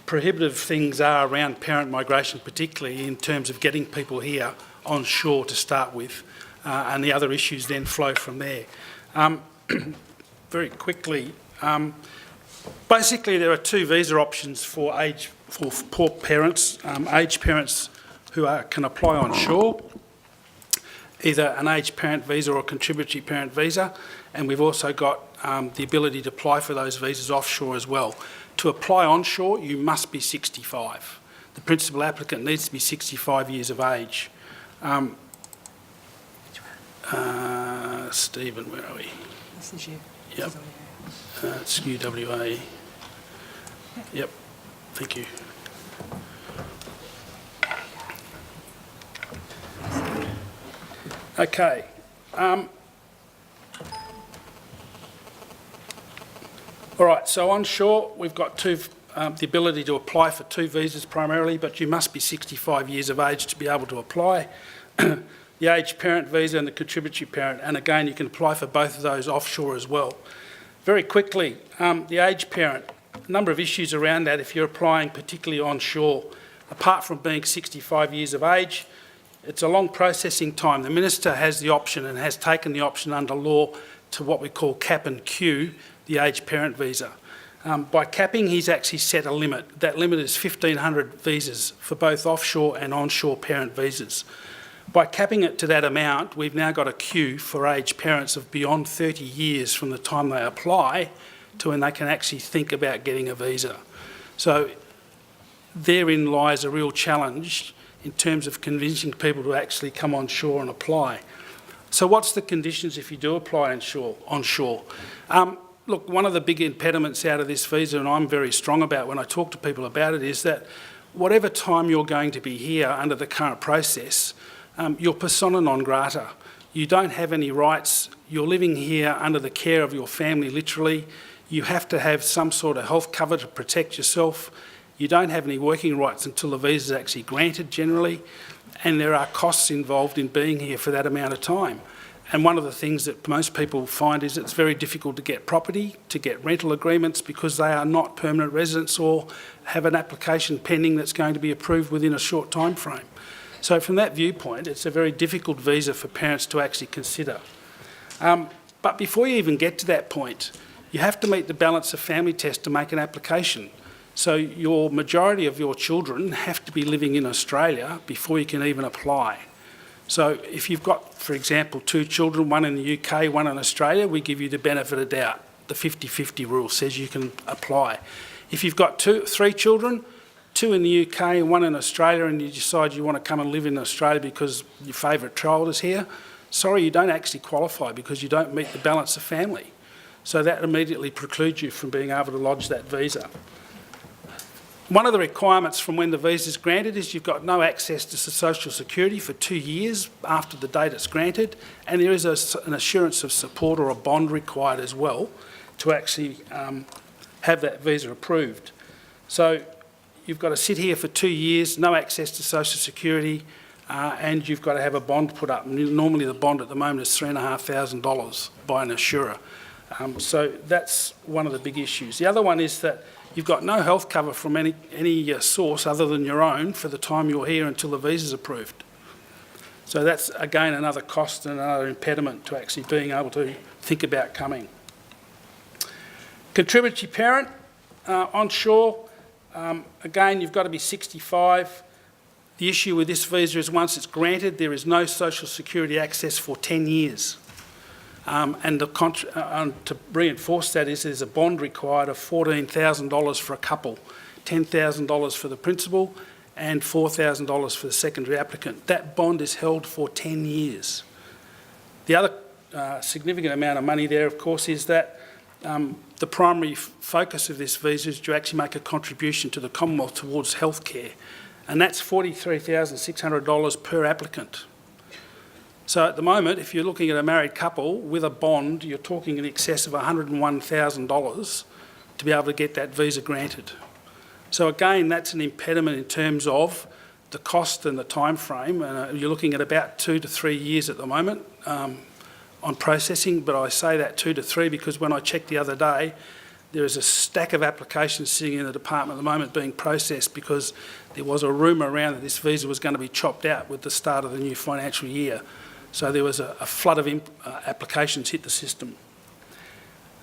prohibitive things are around parent migration, particularly in terms of getting people here on shore to start with, and the other issues then flow from there. Very quickly, basically there are two visa options for poor parents, aged parents who can apply on shore, either an aged parent visa or a contributory parent visa, and we've also got the ability to apply for those visas offshore as well. To apply onshore, you must be 65. The principal applicant needs to be 65 years of age. Stephen, where are we? This is you. Yep. It's UWA. Yep. Thank you. Okay. All right, so onshore, we've got the ability to apply for two visas primarily, but you must be 65 years of age to be able to apply. The aged parent visa and the contributory parent, and again, you can apply for both of those offshore as well. Very quickly, the aged parent, a number of issues around that if you're applying particularly onshore. Apart from being 65 years of age, it's a long processing time. The Minister has the option and has taken the option under law to what we call cap and queue, the aged parent visa. By capping, he's actually set a limit. That limit is 1,500 visas for both offshore and onshore parent visas. By capping it to that amount, we've now got a queue for aged parents of beyond 30 years from the time they apply to when they can actually think about getting a visa. So therein lies a real challenge in terms of convincing people to actually come on shore and apply. So what's the conditions if you do apply onshore? Look, one of the big impediments out of this visa, and I'm very strong about when I talk to people about it, is that whatever time you're going to be here under the current process, you're persona non grata. You don't have any rights. You're living here under the care of your family, literally. You have to have some sort of health cover to protect yourself. You don't have any working rights until the visa is actually granted generally, and there are costs involved in being here for that amount of time. And one of the things that most people find is it's very difficult to get property, to get rental agreements because they are not permanent residents or have an application pending that's going to be approved within a short time frame. So from that viewpoint, it's a very difficult visa for parents to actually consider. But before you even get to that point, you have to meet the balance of family test to make an application. So your majority of your children have to be living in Australia before you can even apply. So if you've got, for example, two children, one in the UK, one in Australia, we give you the benefit of doubt. The 50-50 rule says you can apply. If you've got three children, two in the UK and one in Australia, and you decide you want to come and live in Australia because your favourite child is here, sorry, you don't actually qualify because you don't meet the balance of family. So that immediately precludes you from being able to lodge that visa. One of the requirements from when the visa is granted is you've got no access to social security for 2 years after the date it's granted, and there is an assurance of support or a bond required as well to actually have that visa approved. So you've got to sit here for 2 years, no access to social security, and you've got to have a bond put up. Normally the bond at the moment is $3,500 by an assurer. So that's one of the big issues. The other one is that you've got no health cover from any source other than your own for the time you're here until the visa's approved. So that's, again, another cost and another impediment to actually being able to think about coming. Contributory parent, onshore, again, you've got to be 65. The issue with this visa is once it's granted, there is no social security access for 10 years. And to reinforce that is there's a bond required of $14,000 for a couple, $10,000 for the principal and $4,000 for the secondary applicant. That bond is held for 10 years. The other significant amount of money there, of course, is that the primary focus of this visa is to actually make a contribution to the Commonwealth towards healthcare. and that's $43,600 per applicant. So at the moment, if you're looking at a married couple with a bond, you're talking in excess of $101,000 to be able to get that visa granted. So again, that's an impediment in terms of the cost and the time frame. You're looking at about 2 to 3 years at the moment on processing, but I say that 2 to 3 because when I checked the other day, there is a stack of applications sitting in the department at the moment being processed because there was a rumour around that this visa was going to be chopped out with the start of the new financial year. So there was a flood of applications hit the system.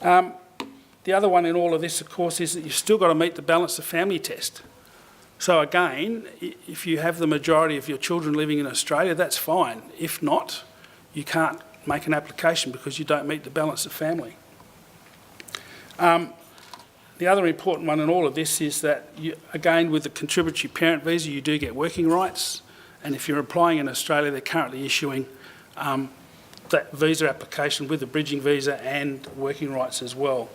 The other one in all of this, of course, is that you've still got to meet the balance of family test. So again, if you have the majority of your children living in Australia, that's fine. If not, you can't make an application because you don't meet the balance of family. The other important one in all of this is that, again, with the contributory parent visa, you do get working rights. And if you're applying in Australia, they're currently issuing that visa application with the bridging visa and working rights as well.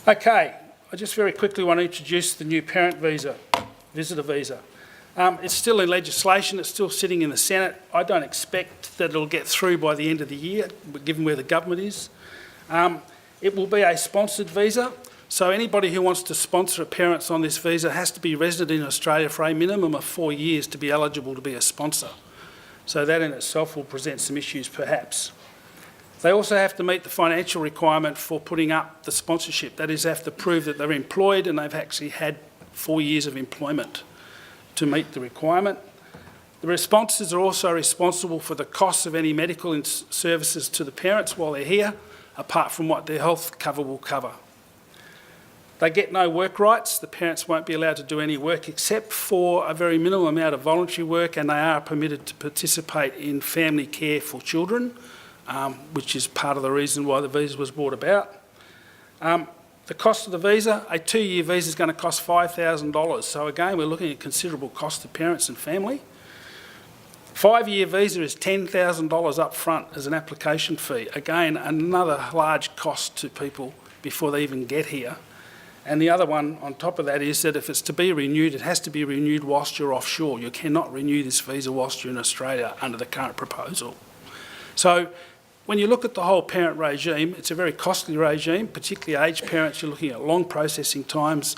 Okay, I just very quickly want to introduce the new parent visa, visitor visa. It's still in legislation, it's still sitting in the Senate. I don't expect that it'll get through by the end of the year, given where the government is. It will be a sponsored visa, so anybody who wants to sponsor parents on this visa has to be resident in Australia for a minimum of 4 years to be eligible to be a sponsor. So that in itself will present some issues perhaps. They also have to meet the financial requirement for putting up the sponsorship. That is, they have to prove that they're employed and they've actually had 4 years of employment to meet the requirement. The sponsors are also responsible for the costs of any medical services to the parents while they're here, apart from what their health cover will cover. They get no work rights. The parents won't be allowed to do any work except for a very minimal amount of voluntary work, and they are permitted to participate in family care for children, which is part of the reason why the visa was brought about. The cost of the visa, a 2-year visa is going to cost $5,000. So again, we're looking at considerable cost to parents and family. 5-year visa is $10,000 up front as an application fee. Again, another large cost to people before they even get here. And the other one on top of that is that if it's to be renewed, it has to be renewed whilst you're offshore. You cannot renew this visa whilst you're in Australia under the current proposal. So when you look at the whole parent regime, it's a very costly regime, particularly aged parents. You're looking at long processing times,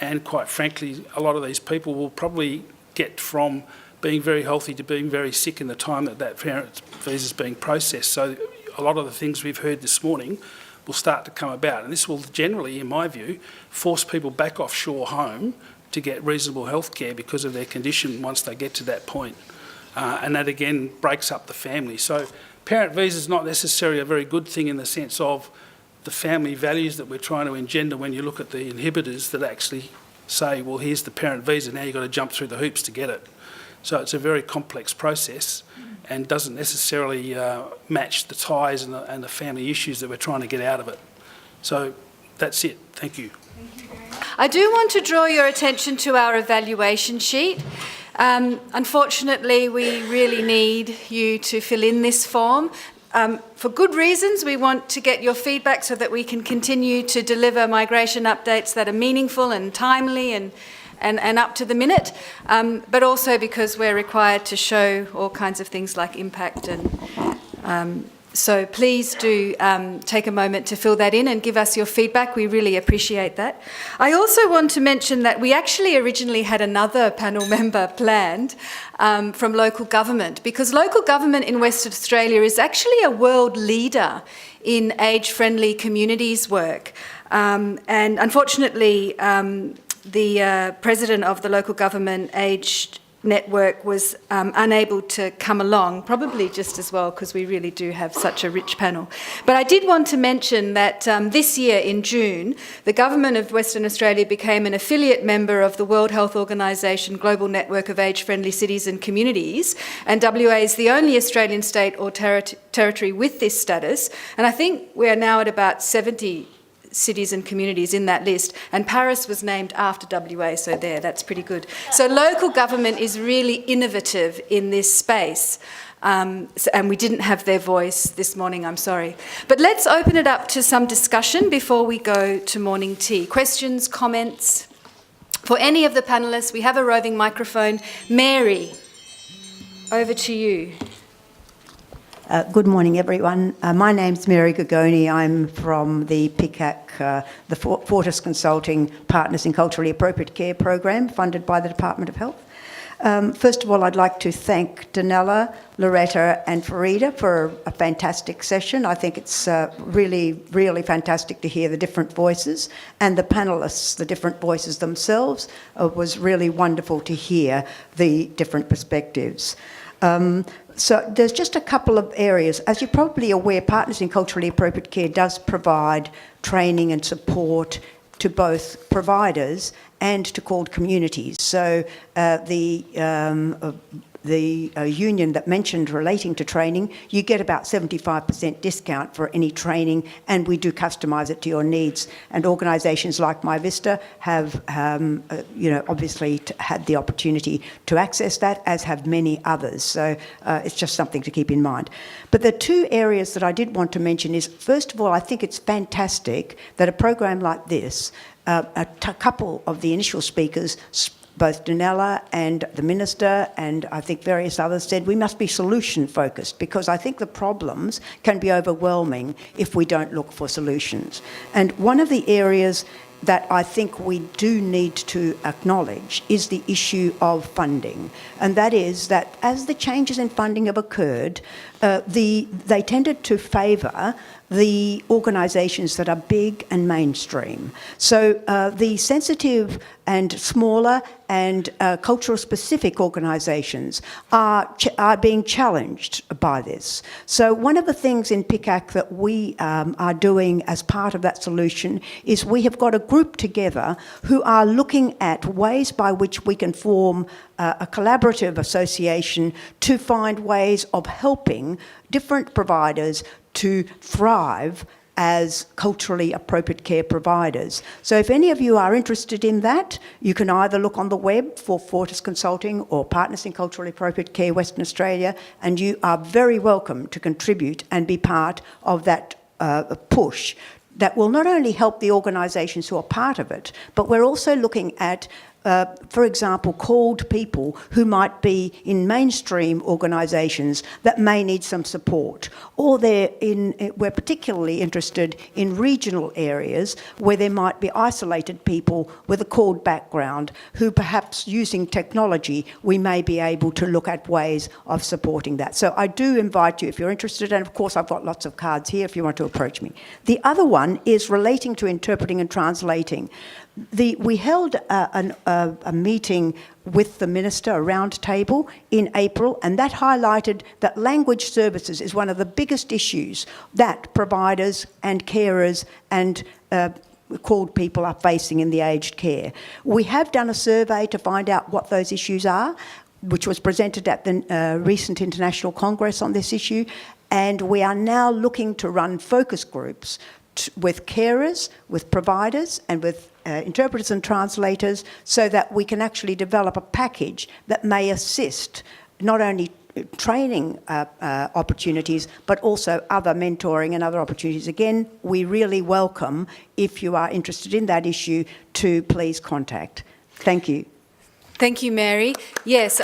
and quite frankly, a lot of these people will probably get from being very healthy to being very sick in the time that that parent visa is being processed. So a lot of the things we've heard this morning will start to come about, and this will generally, in my view, force people back offshore home to get reasonable health care because of their condition once they get to that point. And that again breaks up the family. So parent visa is not necessarily a very good thing in the sense of the family values that we're trying to engender when you look at the inhibitors that actually say, well, here's the parent visa, now you've got to jump through the hoops to get it. So it's a very complex process and doesn't necessarily match the ties and the family issues that we're trying to get out of it. So that's it. Thank you. I do want to draw your attention to our evaluation sheet. Unfortunately, we really need you to fill in this form. For good reasons, we want to get your feedback so that we can continue to deliver migration updates that are meaningful and timely and up to the minute, but also because we're required to show all kinds of things like impact. And so please do take a moment to fill that in and give us your feedback. We really appreciate that. I also want to mention that we actually originally had another panel member planned from local government, because local government in Western Australia is actually a world leader in age-friendly communities work. And unfortunately, the president of the local government aged network was unable to come along, probably just as well because we really do have such a rich panel. But I did want to mention that this year in June, the government of Western Australia became an affiliate member of the World Health Organisation Global Network of Age-Friendly Cities and Communities, and WA is the only Australian state or territory with this status, and I think we are now at about 70 cities and communities in that list, and Paris was named after WA, so that's pretty good. So local government is really innovative in this space, and we didn't have their voice this morning, I'm sorry. But let's open it up to some discussion before we go to morning tea. Questions, comments For any of the panellists, we have a roving microphone. Mary, over to you. Good morning, everyone. My name's Mary Gogoni. I'm from the PICAC, the Fortis Consulting Partners in Culturally Appropriate Care program, funded by the Department of Health. First of all, I'd like to thank Donella, Loretta and Rita for a fantastic session. I think it's really, really fantastic to hear the different voices, and the panellists, the different voices themselves. It was really wonderful to hear the different perspectives. So there's just a couple of areas. As you're probably aware, Partners in Culturally Appropriate Care does provide training and support to both providers and to called communities. So the union that mentioned relating to training, you get about 75% discount for any training, and we do customise it to your needs. And organisations like MyVista have, obviously had the opportunity to access that, as have many others. So it's just something to keep in mind. But the two areas that I did want to mention is, first of all, I think it's fantastic that a program like this, a couple of the initial speakers, both Donella and the Minister and I think various others, said we must be solution focused, because I think the problems can be overwhelming if we don't look for solutions. And one of the areas that I think we do need to acknowledge is the issue of funding. And that is that as the changes in funding have occurred, they tended to favour the organisations that are big and mainstream. So the sensitive and smaller and cultural specific organisations are being challenged by this. So one of the things in PICAC that we are doing as part of that solution is we have got a group together who are looking at ways by which we can form a collaborative association to find ways of helping different providers to thrive as culturally appropriate care providers. So if any of you are interested in that, you can either look on the web for Fortis Consulting or Partners in Culturally Appropriate Care Western Australia, and you are very welcome to contribute and be part of that push that will not only help the organisations who are part of it, but we're also looking at for example, called people who might be in mainstream organisations that may need some support, or we're particularly interested in regional areas where there might be isolated people with a called background who perhaps using technology we may be able to look at ways of supporting that. So I do invite you if you're interested, and of course I've got lots of cards here if you want to approach me. The other one is relating to interpreting and translating. We held a meeting with the Minister, a round table, in April, and that highlighted that language services is one of the biggest issues that providers and carers and called people are facing in the aged care. We have done a survey to find out what those issues are, which was presented at the recent International Congress on this issue, and we are now looking to run focus groups with carers, with providers and with interpreters and translators, so that we can actually develop a package that may assist not only training opportunities, but also other mentoring and other opportunities. Again, we really welcome, if you are interested in that issue, to please contact. Thank you. Thank you, Mary. Yes,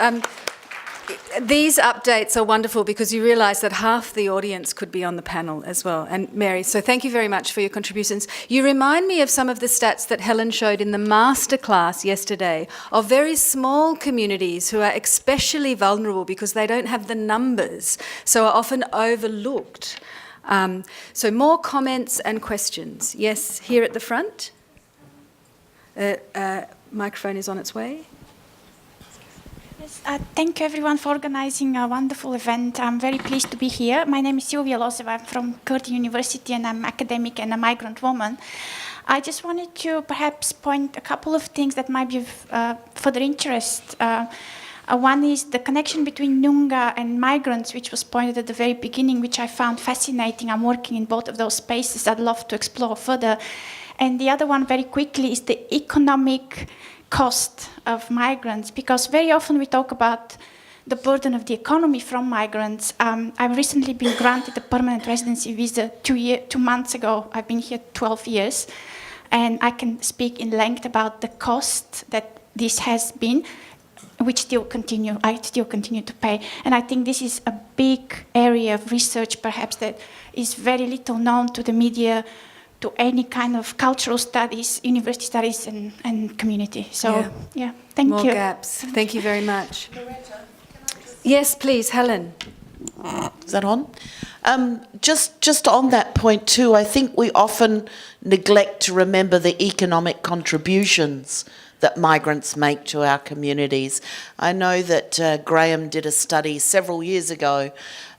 these updates are wonderful because you realise that half the audience could be on the panel as well. And Mary, so thank you very much for your contributions. You remind me of some of the stats that Helen showed in the masterclass yesterday of very small communities who are especially vulnerable because they don't have the numbers, so are often overlooked. So more comments and questions. Yes, here at the front. Microphone is on its way. Thank you everyone for organising a wonderful event. I'm very pleased to be here. My name is Silvia Losev. I'm from Curtin University and I'm an academic and a migrant woman. I just wanted to perhaps point a couple of things that might be of further interest. One is the connection between Noongar and migrants, which was pointed at the very beginning, which I found fascinating. I'm working in both of those spaces. I'd love to explore further. And the other one, very quickly, is the economic cost of migrants, because very often we talk about the burden of the economy from migrants. I've recently been granted a permanent residency visa 2 months ago. I've been here 12 years. And I can speak in length about the cost that this has been, which I still continue to pay. And I think this is a big area of research, perhaps, that is very little known to the media, to any kind of cultural studies, university studies, and community. So, thank you. More gaps. Thank you very much. Yes, please, Helen. Is that on? Just on that point too, I think we often neglect to remember the economic contributions that migrants make to our communities. I know that Graham did a study several years ago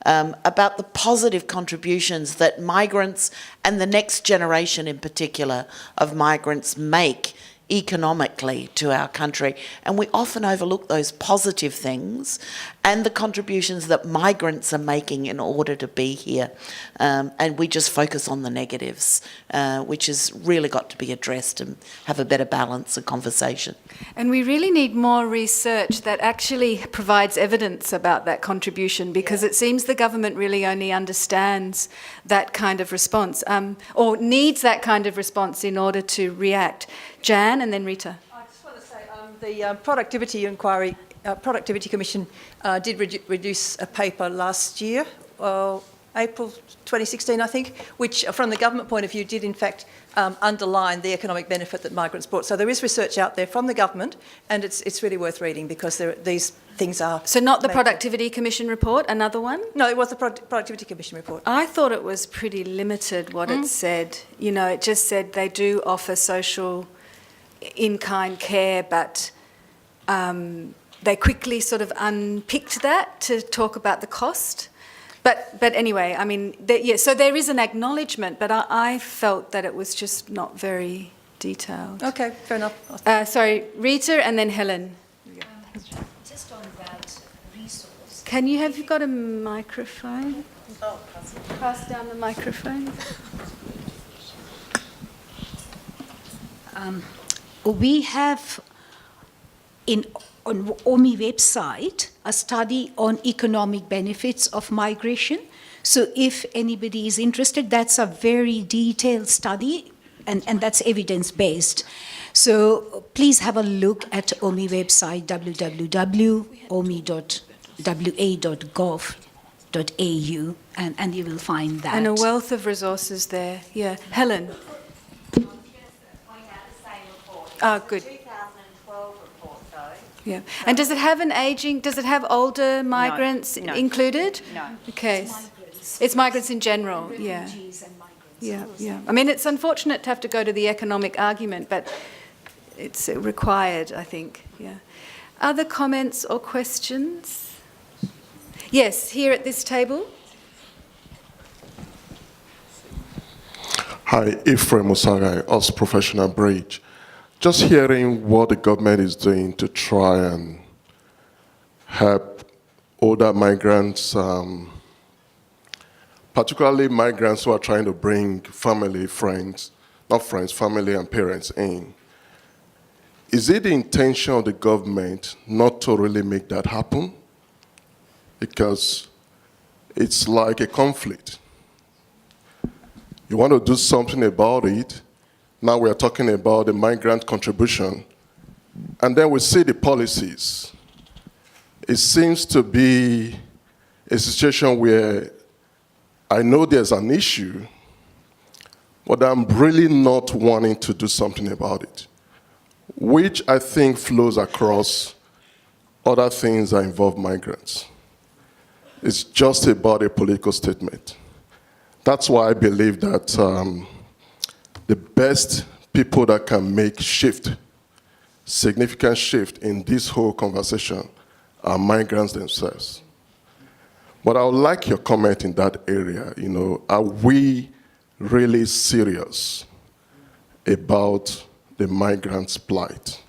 about the positive contributions that migrants and the next generation in particular of migrants make economically to our country, and we often overlook those positive things and the contributions that migrants are making in order to be here, and we just focus on the negatives, which has really got to be addressed and have a better balance of conversation. And we really need more research that actually provides evidence about that contribution, because it seems the government really only understands that kind of response, or needs that kind of response in order to react. Jan and then Rita. I just want to say the Productivity Inquiry, Productivity Commission did reduce a paper last year, April 2016, I think, which from the government point of view did in fact underline the economic benefit that migrants brought. So there is research out there from the government, and it's really worth reading, because these things are... So not the Productivity Commission report, another one? No, it was the Productivity Commission report. I thought it was pretty limited what it said. You know, it just said they do offer social in-kind care, but they quickly sort of unpicked that to talk about the cost. But anyway, I mean, so there is an acknowledgement, but I felt that it was just not very detailed. Okay, fair enough. Sorry, Rita and then Helen. Just on that resource. Have you got a microphone? Oh, pass down the microphone. We have on OMI website a study on economic benefits of migration. So if anybody is interested, that's a very detailed study, and that's evidence-based. So please have a look at OMI website, www.omi.wa.gov.au, and you will find that. And a wealth of resources there. Yeah. Helen. Good. 2012 report, though. Yeah. And does it have older migrants included? No. Okay. It's migrants in general, yeah. Yeah. I mean, it's unfortunate to have to go to the economic argument, but it's required, I think, yeah. Other comments or questions? Yes, here at this table. Hi, Ephraim Osagai, us professional bridge. Just hearing what the government is doing to try and help older migrants, particularly migrants who are trying to bring family and parents in. Is it the intention of the government not to really make that happen? Because it's like a conflict. You want to do something about it. Now we are talking about the migrant contribution, and then we see the policies. It seems to be a situation where I know there's an issue, but I'm really not wanting to do something about it, which I think flows across other things that involve migrants. It's just about a political statement. That's why I believe that the best people that can make significant shift in this whole conversation are migrants themselves. But I would like your comment in that area. You know, are we really serious about the migrants' plight?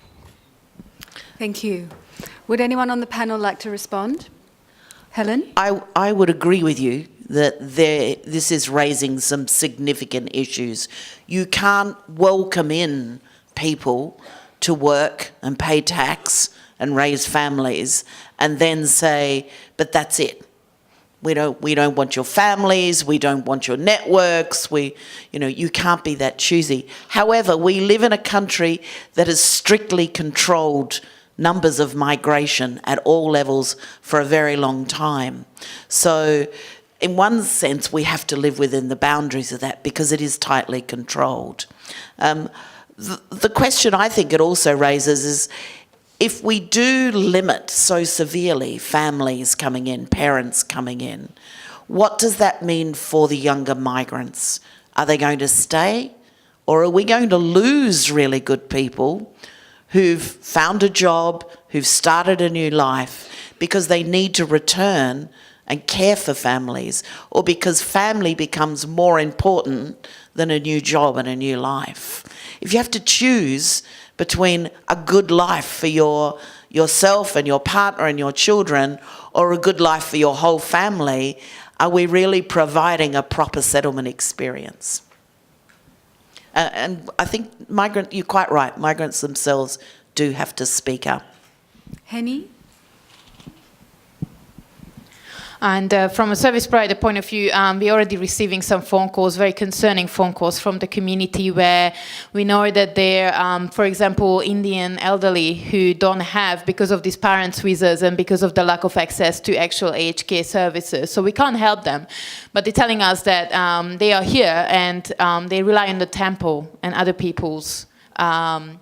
Thank you. Would anyone on the panel like to respond? Helen? I would agree with you that this is raising some significant issues. You can't welcome in people to work and pay tax and raise families and then say, but that's it. we don't want your families, we don't want your networks, you can't be that choosy. However, we live in a country that has strictly controlled numbers of migration at all levels for a very long time. So in one sense, we have to live within the boundaries of that because it is tightly controlled. The question I think it also raises is, if we do limit so severely families coming in, parents coming in, what does that mean for the younger migrants? Are they going to stay? Or are we going to lose really good people who've found a job, who've started a new life, because they need to return and care for families, or because family becomes more important than a new job and a new life? If you have to choose between a good life for yourself and your partner and your children, or a good life for your whole family, are we really providing a proper settlement experience? And I think you're quite right, migrants themselves do have to speak up. Henny? And from a service provider point of view, we're already receiving some phone calls, very concerning phone calls from the community, where we know that there are, for example, Indian elderly who don't have, because of these parents' visas and because of the lack of access to actual aged care services. So we can't help them. But they're telling us that they are here and they rely on the temple and other people's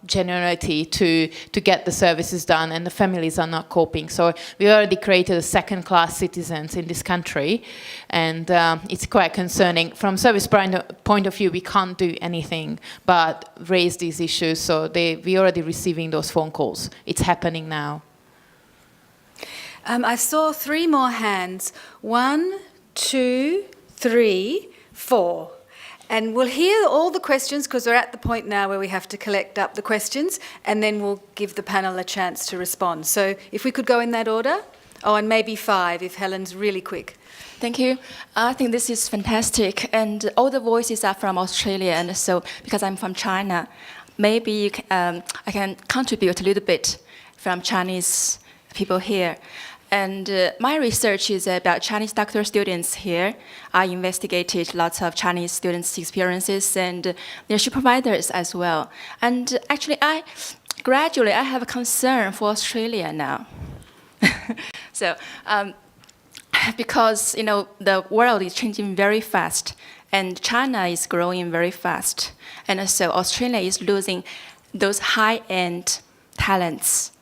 generosity to get the services done, and the families are not coping. So we already created a second-class citizens in this country, and it's quite concerning. From service point of view, we can't do anything but raise these issues. So we're already receiving those phone calls. It's happening now. I saw 3 more hands. 1, 2, 3, 4. And we'll hear all the questions, because we're at the point now where we have to collect up the questions, and then we'll give the panel a chance to respond. So if we could go in that order. Oh, and maybe 5 if Helen's really quick. Thank you. I think this is fantastic. And all the voices are from Australia. And so because I'm from China, maybe I can contribute a little bit from Chinese people here. And my research is about Chinese doctoral students here. I investigated lots of Chinese students' experiences and their providers as well. And actually, I have a concern for Australia now. So, because the world is changing very fast, and China is growing very fast, and so Australia is losing those high-end talents.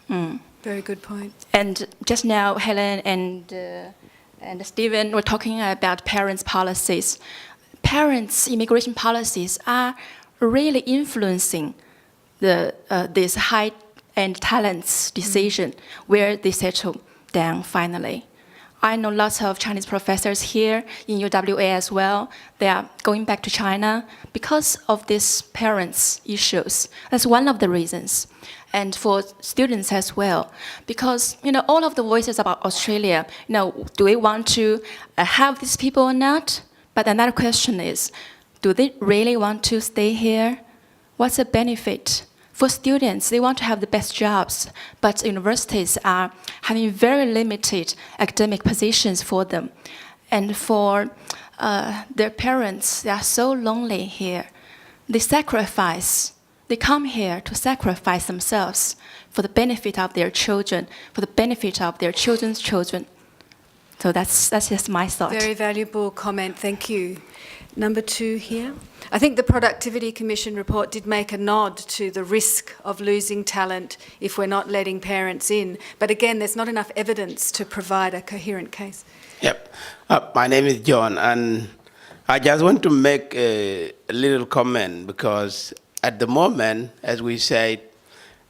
Very good point. And just now, Helen and Stephen were talking about parents' policies. Parents' immigration policies are really influencing this high-end talents decision where they settle down finally. I know lots of Chinese professors here in UWA as well. They are going back to China because of these parents' issues. That's one of the reasons. And for students as well, because all of the voices about Australia, do we want to have these people or not? But another question is, do they really want to stay here? What's the benefit? For students, they want to have the best jobs, but universities are having very limited academic positions for them. And for their parents, they are so lonely here. They come here to sacrifice themselves for the benefit of their children, for the benefit of their children's children. So that's just my thought. Very valuable comment, thank you. Number 2 here. I think the Productivity Commission report did make a nod to the risk of losing talent if we're not letting parents in. But again, there's not enough evidence to provide a coherent case. Yep. My name is John, and I just want to make a little comment, because at the moment, as we said,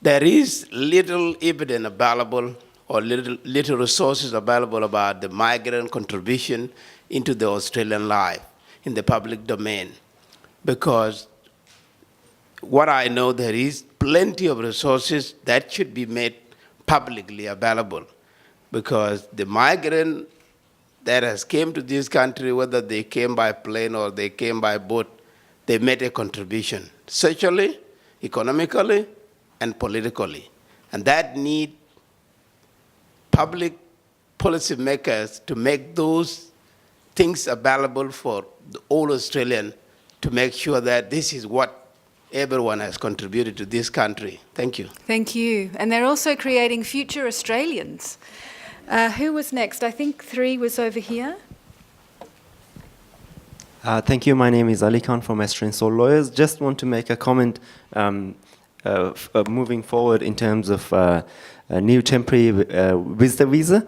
there is little evidence available or little resources available about the migrant contribution into the Australian life in the public domain. Because what I know, there is plenty of resources that should be made publicly available. Because the migrant that has came to this country, whether they came by plane or they came by boat, they made a contribution, socially, economically, and politically. And that need public policymakers to make those things available for all Australians to make sure that this is what everyone has contributed to this country. Thank you. Thank you. And they're also creating future Australians. Who was next? I think 3 was over here. Thank you. My name is Ali Khan from Australian Soul Lawyers. Just want to make a comment moving forward in terms of a new temporary visitor visa.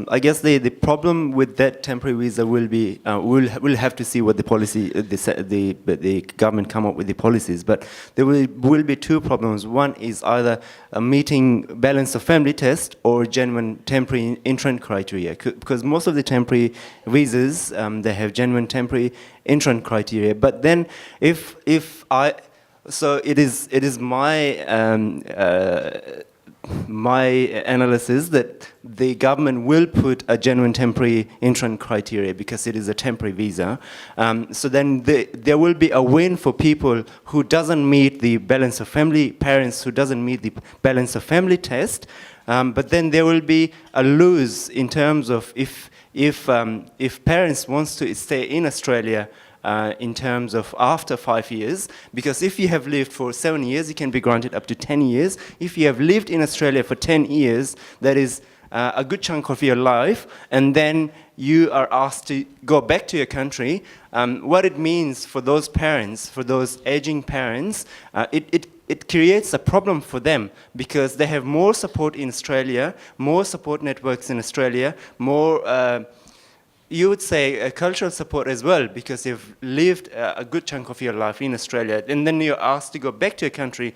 I guess the problem with that temporary visa will be we'll have to see what the policy the government come up with the policies. But there will be 2 problems. One is either a meeting balance of family test or genuine temporary entrant criteria. Because most of the temporary visas they have genuine temporary entrant criteria. But then so it is my analysis that the government will put a genuine temporary entrant criteria because it is a temporary visa. So then there will be a win for people who doesn't meet the balance of family, parents who doesn't meet the balance of family test. But then there will be a lose in terms of if parents wants to stay in Australia in terms of after 5 years, because if you have lived for 7 years, you can be granted up to 10 years. If you have lived in Australia for 10 years, that is a good chunk of your life, and then you are asked to go back to your country, what it means for those parents, for those aging parents, it creates a problem for them because they have more support in Australia, more support networks in Australia, more you would say cultural support as well, because you've lived a good chunk of your life in Australia, and then you're asked to go back to your country.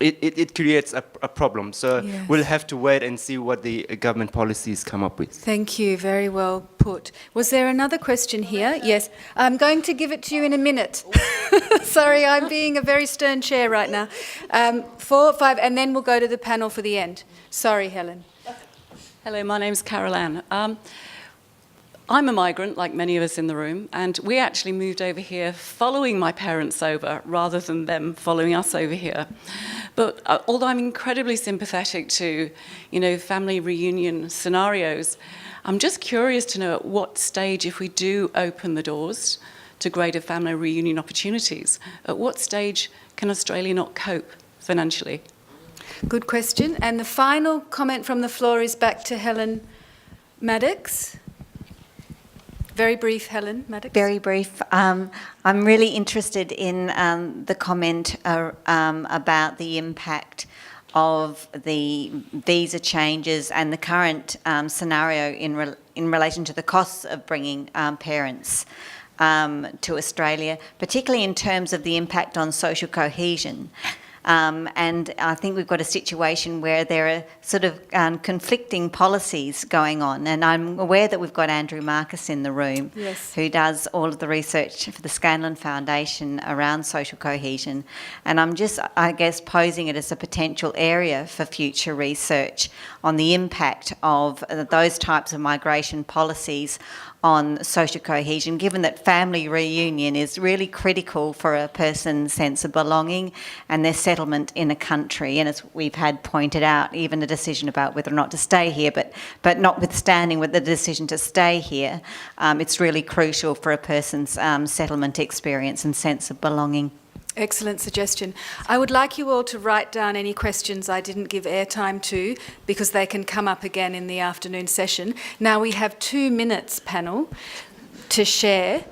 It creates a problem. So yes. We'll have to wait and see what the government policies come up with. Thank you. Very well put. Was there another question here? Yes. I'm going to give it to you in a minute. Sorry, I'm being a very stern chair right now. 4, 5, and then we'll go to the panel for the end. Sorry, Helen. Hello, my name's Carol Ann. I'm a migrant, like many of us in the room, and we actually moved over here following my parents over rather than them following us over here. But although I'm incredibly sympathetic to, family reunion scenarios, I'm just curious to know at what stage, if we do open the doors to greater family reunion opportunities, at what stage can Australia not cope financially? Good question. And the final comment from the floor is back to Helen Maddox. Very brief, Helen Maddox. Very brief. I'm really interested in the comment about the impact of the visa changes and the current scenario in relation to the costs of bringing parents to Australia, particularly in terms of the impact on social cohesion. And I think we've got a situation where there are sort of conflicting policies going on. And I'm aware that we've got Andrew Marcus in the room, yes, who does all of the research for the Scanlon Foundation around social cohesion. And I'm just, I guess, posing it as a potential area for future research on the impact of those types of migration policies on social cohesion, given that family reunion is really critical for a person's sense of belonging and their settlement in a country. And as we've had pointed out, even a decision about whether or not to stay here, but notwithstanding with the decision to stay here, it's really crucial for a person's settlement experience and sense of belonging. Excellent suggestion. I would like you all to write down any questions I didn't give airtime to, because they can come up again in the afternoon session. Now we have 2 minutes, panel, to share.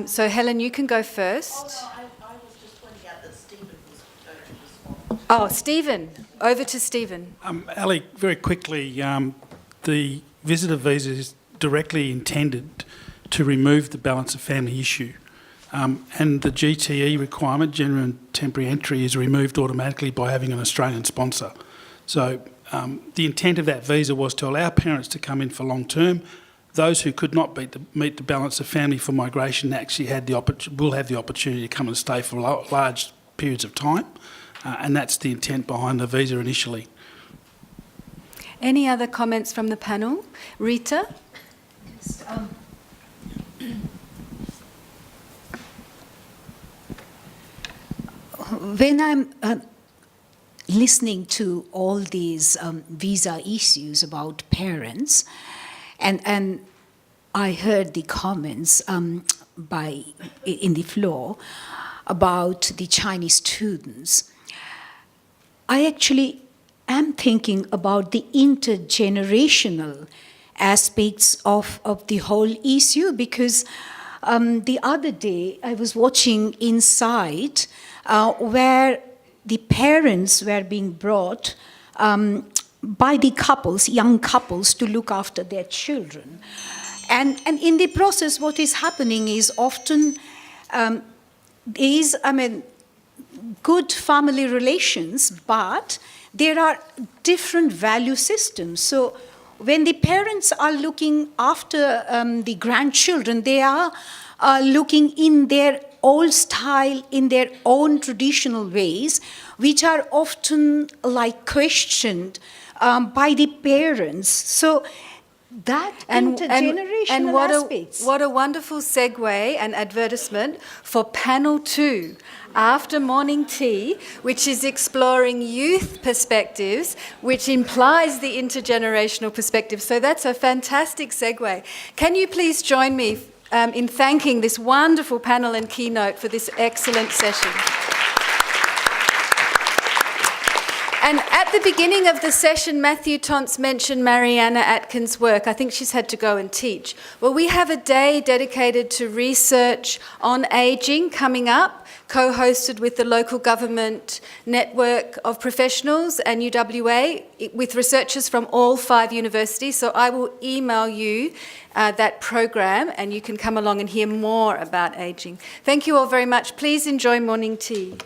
So Helen, you can go first. Oh, no, I was just pointing out that Stephen was going to respond. Oh, Stephen. Over to Stephen. Ali, very quickly, the visitor visa is directly intended to remove the balance of family issue. And the GTE requirement, genuine temporary entry, is removed automatically by having an Australian sponsor. So the intent of that visa was to allow parents to come in for long term. Those who could not meet the balance of family for migration actually will have the opportunity to come and stay for large periods of time. And that's the intent behind the visa initially. Any other comments from the panel? Rita? Yes, when I'm listening to all these visa issues about parents, And I heard the comments in the floor about the Chinese students. I actually am thinking about the intergenerational aspects of the whole issue, because the other day I was watching Inside, where the parents were being brought by the couples, young couples, to look after their children. And in the process, what is happening is often good family relations, but there are different value systems. So when the parents are looking after the grandchildren, they are looking in their old style, in their own traditional ways, which are often questioned by the parents. So that intergenerational aspects. What a wonderful segue and advertisement for panel 2 after morning tea, which is exploring youth perspectives, which implies the intergenerational perspective. So that's a fantastic segue. Can you please join me in thanking this wonderful panel and Keynote for this excellent session? And at the beginning of the session, Matthew Tonts mentioned Mariana Atkins' work. I think she's had to go and teach. Well, we have a day dedicated to research on ageing coming up, co-hosted with the local government network of professionals and UWA, with researchers from all 5 universities. So I will email you that program, and you can come along and hear more about ageing. Thank you all very much. Please enjoy morning tea.